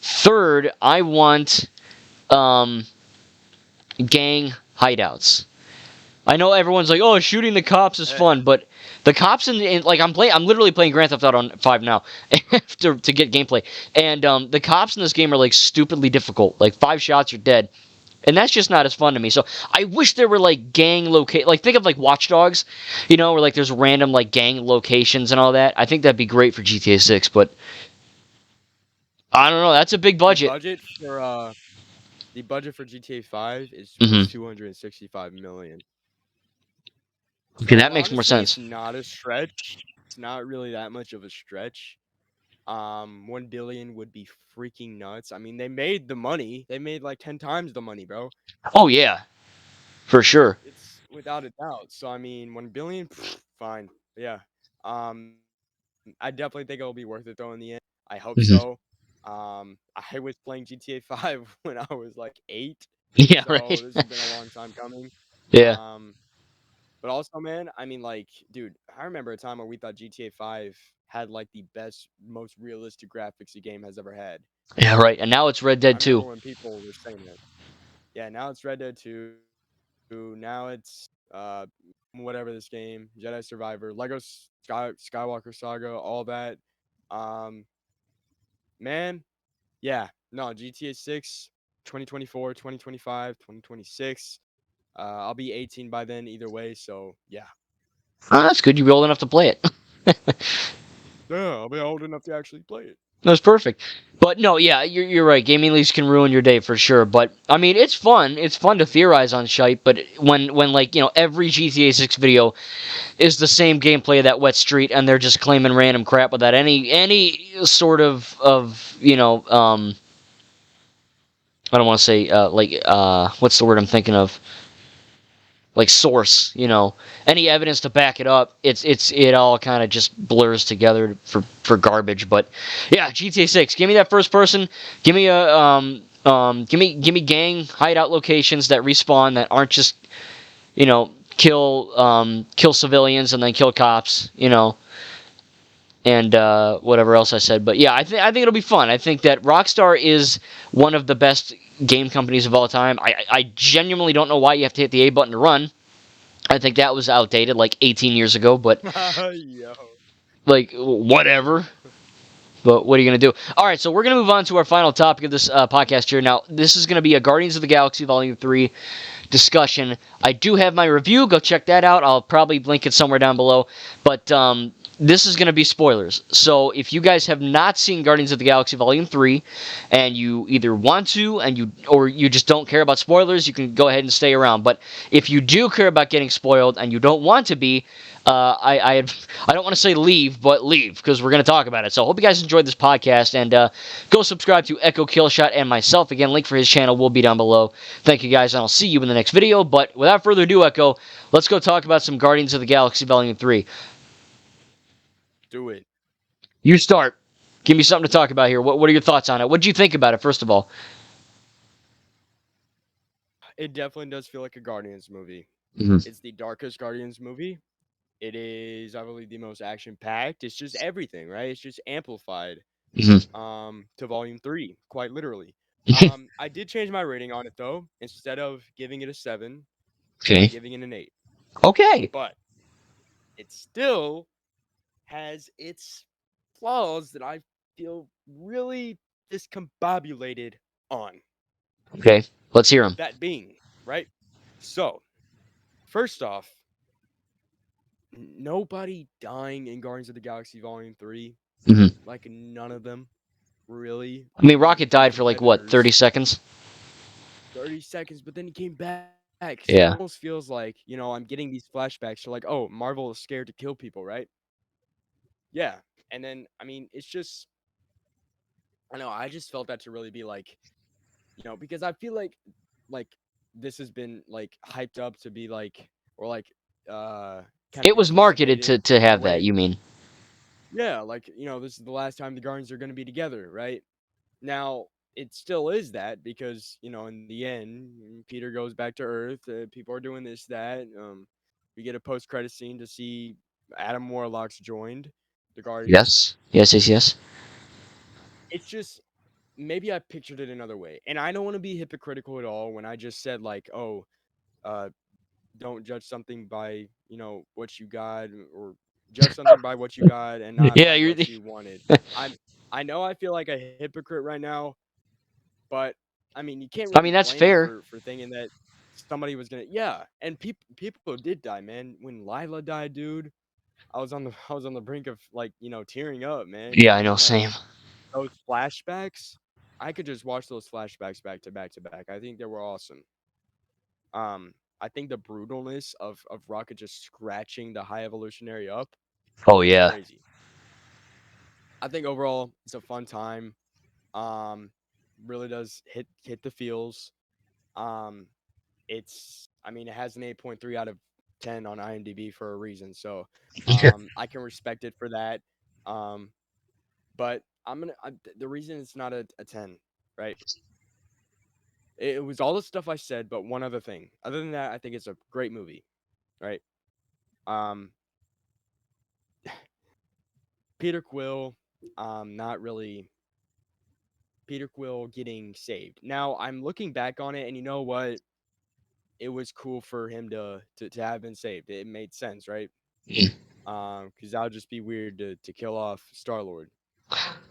third, I want um, gang hideouts. I know everyone's like, "Oh, shooting the cops is fun," but the cops like I'm literally playing Grand Theft Auto 5 now to get gameplay, and the cops in this game are like stupidly difficult. Like 5 shots you're dead, and that's just not as fun to me. So I wish there were like gang locate, like think of like Watch Dogs, where like there's random like gang locations and all that. I think that'd be great for GTA 6, but I don't know. That's a big the budget. budget for uh, the budget for GTA 5 is was Hmm. 265 million. Okay, So that makes more honestly, it's sense. not a stretch. It's not really that much of a stretch. 1 billion would be freaking nuts. I mean, they made the money. They made like 10 times the money, bro. Oh yeah, for sure. It's without a doubt. So I mean, 1 billion, fine. Yeah. I definitely think it'll be worth it though in the end. I hope so. Hmm. I was playing GTA 5 when I was like 8, Yeah, so right. this has been a long time coming. Yeah. Um, but also, man, I mean, like, dude, I remember a time where we thought GTA 5 had like the best, most realistic graphics a game has ever had. Yeah, right. And now it's Red I Dead remember 2. when people were saying that. Yeah, now it's Red Dead 2. Now it's whatever this game, Jedi Survivor, Lego Skywalker Saga, all that. Um, man, yeah, no, GTA 6, 2024, 2025, 2026. I'll be 18 by then either way, so yeah. Oh, that's good. You're old enough to play it. Yeah, I'll be old enough to actually play it. That's perfect. But no, yeah, you're right. Gaming leaks can ruin your day for sure. But I mean, it's fun. It's fun to theorize on shite. But when like every GTA 6 video is the same gameplay of that wet street, and they're just claiming random crap without any sort of I don't want to say what's the word I'm thinking of, like source, any evidence to back it up. It all kind of just blurs together for garbage. But yeah, GTA 6, give me that first person, give me a give me gang hideout locations that respawn, that aren't just kill civilians and then kill cops, and whatever else I said. But yeah, I think it'll be fun. I think that Rockstar is one of the best game companies of all time. I genuinely don't know why you have to hit the A button to run. I think that was outdated like 18 years ago, but Yo. like whatever. But what are you going to do? All right, so we're going to move on to our final topic of this podcast here. Now, this is going to be a Guardians of the Galaxy Volume 3 discussion. I do have my review. Go check that out. I'll probably link it somewhere down below. But this is going to be spoilers. So if you guys have not seen Guardians of the Galaxy Volume 3 and you either want to or you just don't care about spoilers, you can go ahead and stay around. But if you do care about getting spoiled and you don't want to be, I don't want to say leave, but leave, because we're going to talk about it. So I hope you guys enjoyed this podcast, and go subscribe to Echo Killshot and myself. Again, link for his channel will be down below. Thank you guys, and I'll see you in the next video. But without further ado, Echo, let's go talk about some Guardians of the Galaxy Volume 3. Do it. You start. Give me something to talk about here. What are your thoughts on it? What did you think about it, first of all? It definitely does feel like a Guardians movie. Mm-hmm. It's the darkest Guardians movie. It is, I believe, the most action packed. It's just everything, right? It's just amplified Hmm. to volume 3, quite literally. I did change my rating on it though. Instead of giving it a 7, I'm Okay. giving it an 8. Okay. But it still has its flaws that I feel really discombobulated on. Okay. Let's hear him. That being, right? So, first off, nobody dying in Guardians of the Galaxy Volume 3. Hmm. Like, none of them, really. I mean, Even Rocket the died for like what, 30 competitors. seconds? 30 seconds, but then he came back. So it Yeah. almost feels like, I'm getting these flashbacks. So, like, oh, Marvel is scared to kill people, right? Yeah. And then, I mean, it's just, I know, I just felt that to really be like, because I feel like this has been like hyped up to be like, or like, uh, kind of It was marketed anticipated to to have where, that, you mean? yeah, like, this is the last time the Guardians are going to be together, right? Now, it still is that because, in the end, Peter goes back to Earth. People are doing this, that. We get a post credit scene to see Adam Warlock's joined the Guardians. Yes. Yes, yes, yes. It's just maybe I pictured it another way. And I don't want to be hypocritical at all when I just said, like, oh, uh, don't judge something by, what you got, or judge something by what you got and not Yeah, by you're. what you wanted. I'm I know I feel like a hypocrite right now. But I mean, you can't I really mean, that's blame me fair. for thinking that somebody was gonna. Yeah, and people did die, man. When Lila died, dude, I was on the brink of like tearing up, man. Yeah, I know, And like same. those flashbacks, I could just watch those flashbacks back to back to back. I think they were awesome. I think the brutalness of Rocket just scratching the High Evolutionary up Oh, was yeah. crazy. I think overall it's a fun time. Um, really does hit the feels. Um, I mean, it has an 8.3 out of 10 on IMDb for a reason. So I can respect it for that. Um, but the reason it's not a 10, right? It was all the stuff I said, but one other thing. Other than that, I think it's a great movie, right? Um, Peter Quill, not really Peter Quill getting saved. Now I'm looking back on it, and you know what? It was cool for him to have been saved. It made sense, right? Because that would just be weird to kill off Star Lord.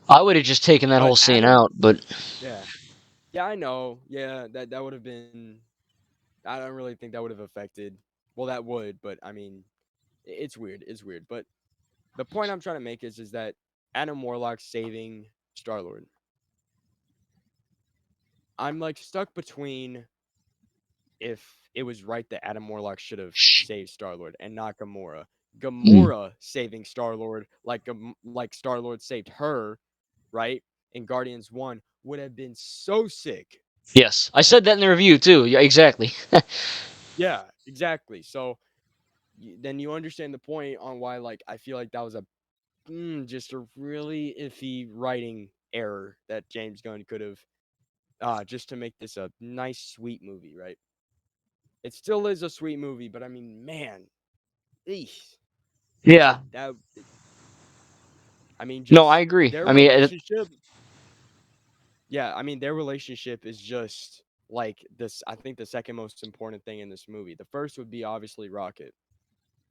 I would have just taken that But whole scene Adam, out, but yeah, yeah, I know, yeah, that would have been. I don't really think that would have affected. Well, that would, but I mean, it's weird. It's weird. But the point I'm trying to make is that Adam Warlock saving Star Lord. I'm like stuck between if it was right that Adam Warlock should have saved Star Lord and not Gamora. mm, Gamora saving Star Lord like Star Lord saved her, right? In Guardians 1 would have been so sick. yes, I said that in the review too. Yeah, exactly. Yeah, exactly. So then you understand the point on why like I feel like that was just a really iffy writing error that James Gunn could have just to make this a nice sweet movie, right? It still is a sweet movie, but I mean, man, eesh, Yeah. that I mean, No, I just agree. their I mean, relationship. Yeah, I mean, their relationship is just like this. I think the second most important thing in this movie. The first would be obviously Rocket,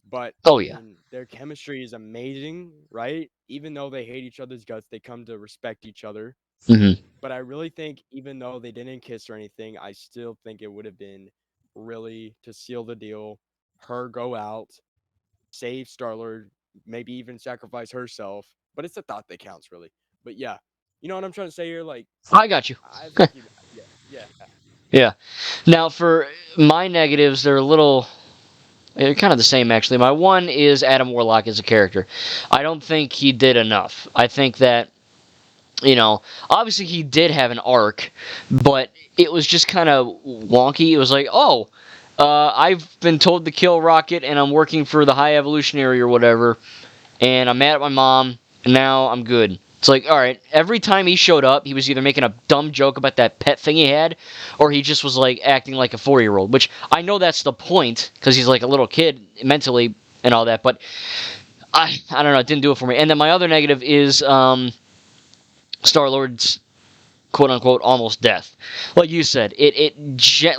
but oh I yeah. mean, their chemistry is amazing, right? Even though they hate each other's guts, they come to respect each other. Hmm. But I really think, even though they didn't kiss or anything, I still think it would have been really to seal the deal. Her go out, save Starlord, maybe even sacrifice herself. But it's the thought that counts, really. But yeah, you know what I'm trying to say here? Like, I got you. I think you, yeah, yeah. Yeah. Now for my negatives, they're kind of the same actually. My one is Adam Warlock as a character. I don't think he did enough. I think that obviously he did have an arc, but it was just kind of wonky. It was like, oh, I've been told to kill Rocket, and I'm working for the High Evolutionary or whatever, and I'm mad at my mom, and now I'm good. It's like, alright, every time he showed up, he was either making a dumb joke about that pet thing he had, or he just was like acting like a 4-year-old, which I know that's the point, because he's like a little kid mentally, and all that. But I don't know, it didn't do it for me. And then my other negative is Star Lord's quote unquote almost death. Like you said,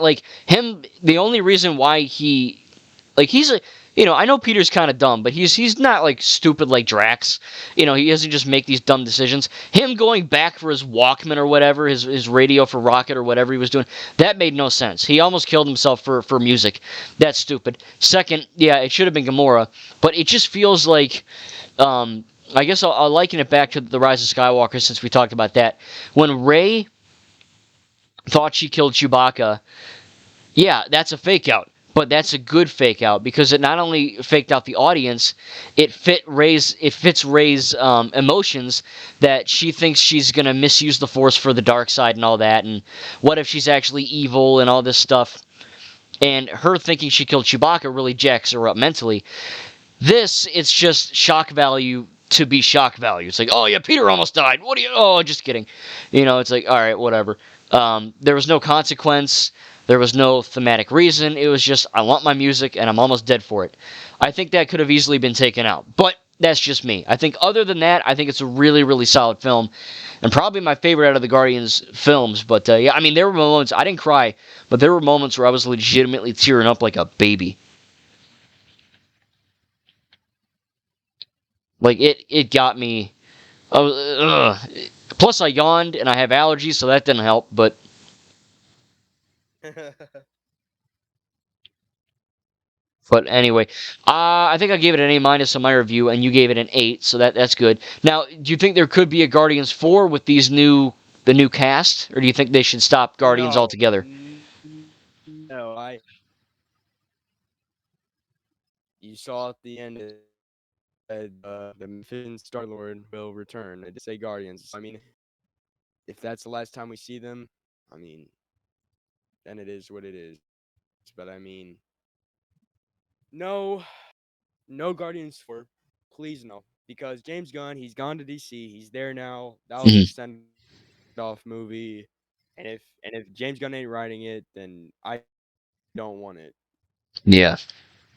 like him. The only reason why he's a I know Peter's kind of dumb, but he's not like stupid like Drax. He doesn't just make these dumb decisions. Him going back for his Walkman or whatever, his radio for Rocket or whatever he was doing, that made no sense. He almost killed himself for music. That's stupid. Second, yeah, it should have been Gamora, but it just feels like I guess I'll liken it back to the Rise of Skywalker since we talked about that. When Rey thought she killed Chewbacca, yeah, that's a fake out. But that's a good fake out because it not only faked out the audience, it fits Rey's emotions that she thinks she's gonna misuse the Force for the dark side and all that, and what if she's actually evil and all this stuff, and her thinking she killed Chewbacca really jacks her up mentally. This, it's just shock value to be shock value. It's like, oh yeah, Peter almost died. What do you? Oh, just kidding. It's like, all right, whatever. There was no consequence. There was no thematic reason. It was just, I want my music and I'm almost dead for it. I think that could have easily been taken out. But that's just me. I think other than that, I think it's a really, really solid film. And probably my favorite out of the Guardians films. But yeah, I mean, there were moments, I didn't cry, but there were moments where I was legitimately tearing up like a baby. Like, it got me. Plus, I yawned and I have allergies, so that didn't help. But anyway, I think I gave it an A minus on my review, and you gave it an 8, so that's good. Now, do you think there could be a Guardians 4 with the new cast, or do you think they should stop Guardians No, altogether? no, you saw at the end that the Memphis Star Lord will return. It did say Guardians. I mean, if that's the last time we see them, I mean, then it is what it is. But I mean, no, no Guardians 4. Please no. Because James Gunn, he's gone to DC. He's there now. That was Hmm. his send off movie. And if James Gunn ain't writing it, then I don't want it. Yeah,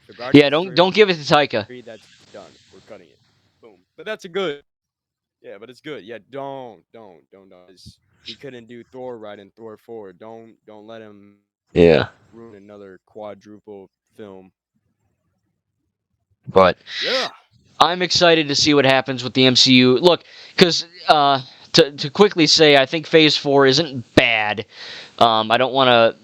So yeah. Guardians Don't 3, give it to Taika. that's done. We're cutting it. Boom. But that's a good. Yeah, but it's good. Yeah, don't. He couldn't do Thor right in Thor 4. Don't let him Yeah, ruin another quadruple film. but Yeah. I'm excited to see what happens with the MCU. Look, because to quickly say, I think Phase 4 isn't bad. I don't want to.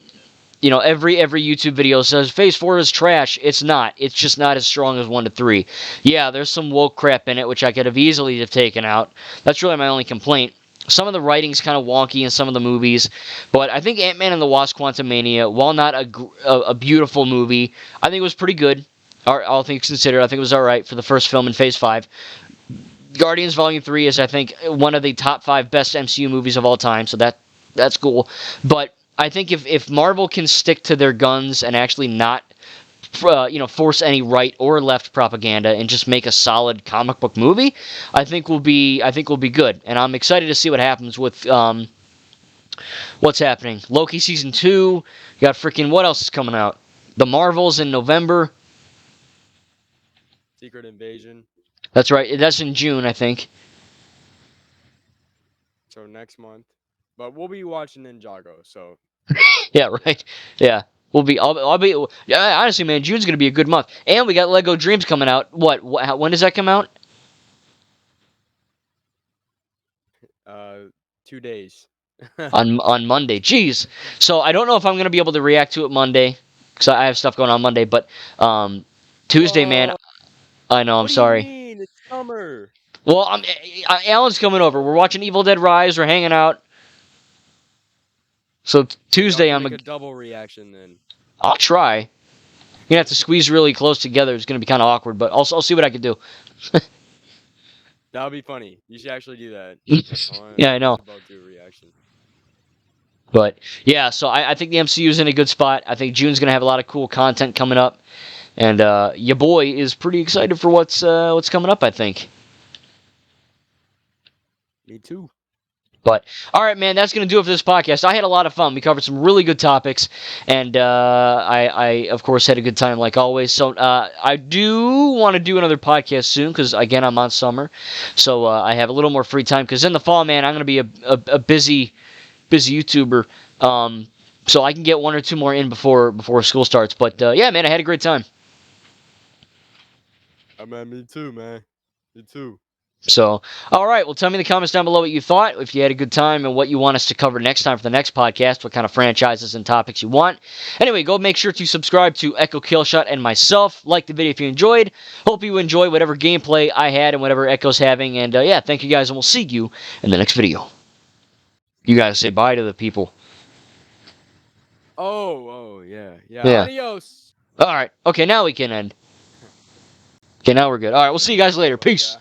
Every YouTube video says Phase 4 is trash. It's not. It's just not as strong as 1 to 3. Yeah, there's some woke crap in it, which I could have easily have taken out. That's really my only complaint. Some of the writing's kind of wonky in some of the movies, but I think Ant-Man and the Wasp: Quantumania, while not a beautiful movie, I think it was pretty good. All things considered, I think it was all right for the first film in Phase 5. Guardians Volume 3 is, I think, one of the top 5 best MCU movies of all time, so that's cool. But I think if Marvel can stick to their guns and actually not force any right or left propaganda and just make a solid comic book movie, I think we'll be good. And I'm excited to see what happens with what's happening. Loki season 2, you got freaking what else is coming out? The Marvels in November. Secret Invasion. That's right. That's in June, I think. So next month. But we'll be watching Ninjago. So Yeah, right. Yeah. We'll be. I'll be. Yeah, honestly, man, June's gonna be a good month, and we got Lego Dreams coming out. When does that come out? uh 2 days. On Monday. Jeez. So I don't know if I'm gonna be able to react to it Monday, because I have stuff going on Monday. But Tuesday, man. Whoa. I know. I'm What do you sorry. mean? It's summer. Well, Alan's coming over. We're watching Evil Dead Rise. We're hanging out. So Y'all Tuesday, can make a double reaction then. I'll try. You're gonna have to squeeze really close together. It's gonna be kind of awkward, but I'll see what I can do. That would be funny. You should actually do that. Yeah, I I want know. to both do a reaction. But yeah, so I think the MCU is in a good spot. I think June's gonna have a lot of cool content coming up, and your boy is pretty excited for what's coming up. I think. Me too. But all right, man, that's gonna do it for this podcast. I had a lot of fun. We covered some really good topics, and I of course had a good time like always. So I do want to do another podcast soon because again I'm on summer, so I have a little more free time. Because in the fall, man, I'm gonna be a busy YouTuber. So I can get one or two more in before school starts. But yeah, man, I had a great time. Man, me too, man. Me too. So, all right. Well, tell me in the comments down below what you thought, if you had a good time, and what you want us to cover next time for the next podcast, what kind of franchises and topics you want. Anyway, go make sure to subscribe to Echo Killshot and myself. Like the video if you enjoyed. Hope you enjoy whatever gameplay I had and whatever Echo's having. And yeah, thank you guys, and we'll see you in the next video. You guys say bye to the people. Oh, yeah. Yeah. Adios. All right. Okay, now we can end. Okay, now we're good. All right, we'll see you guys later. Peace. God.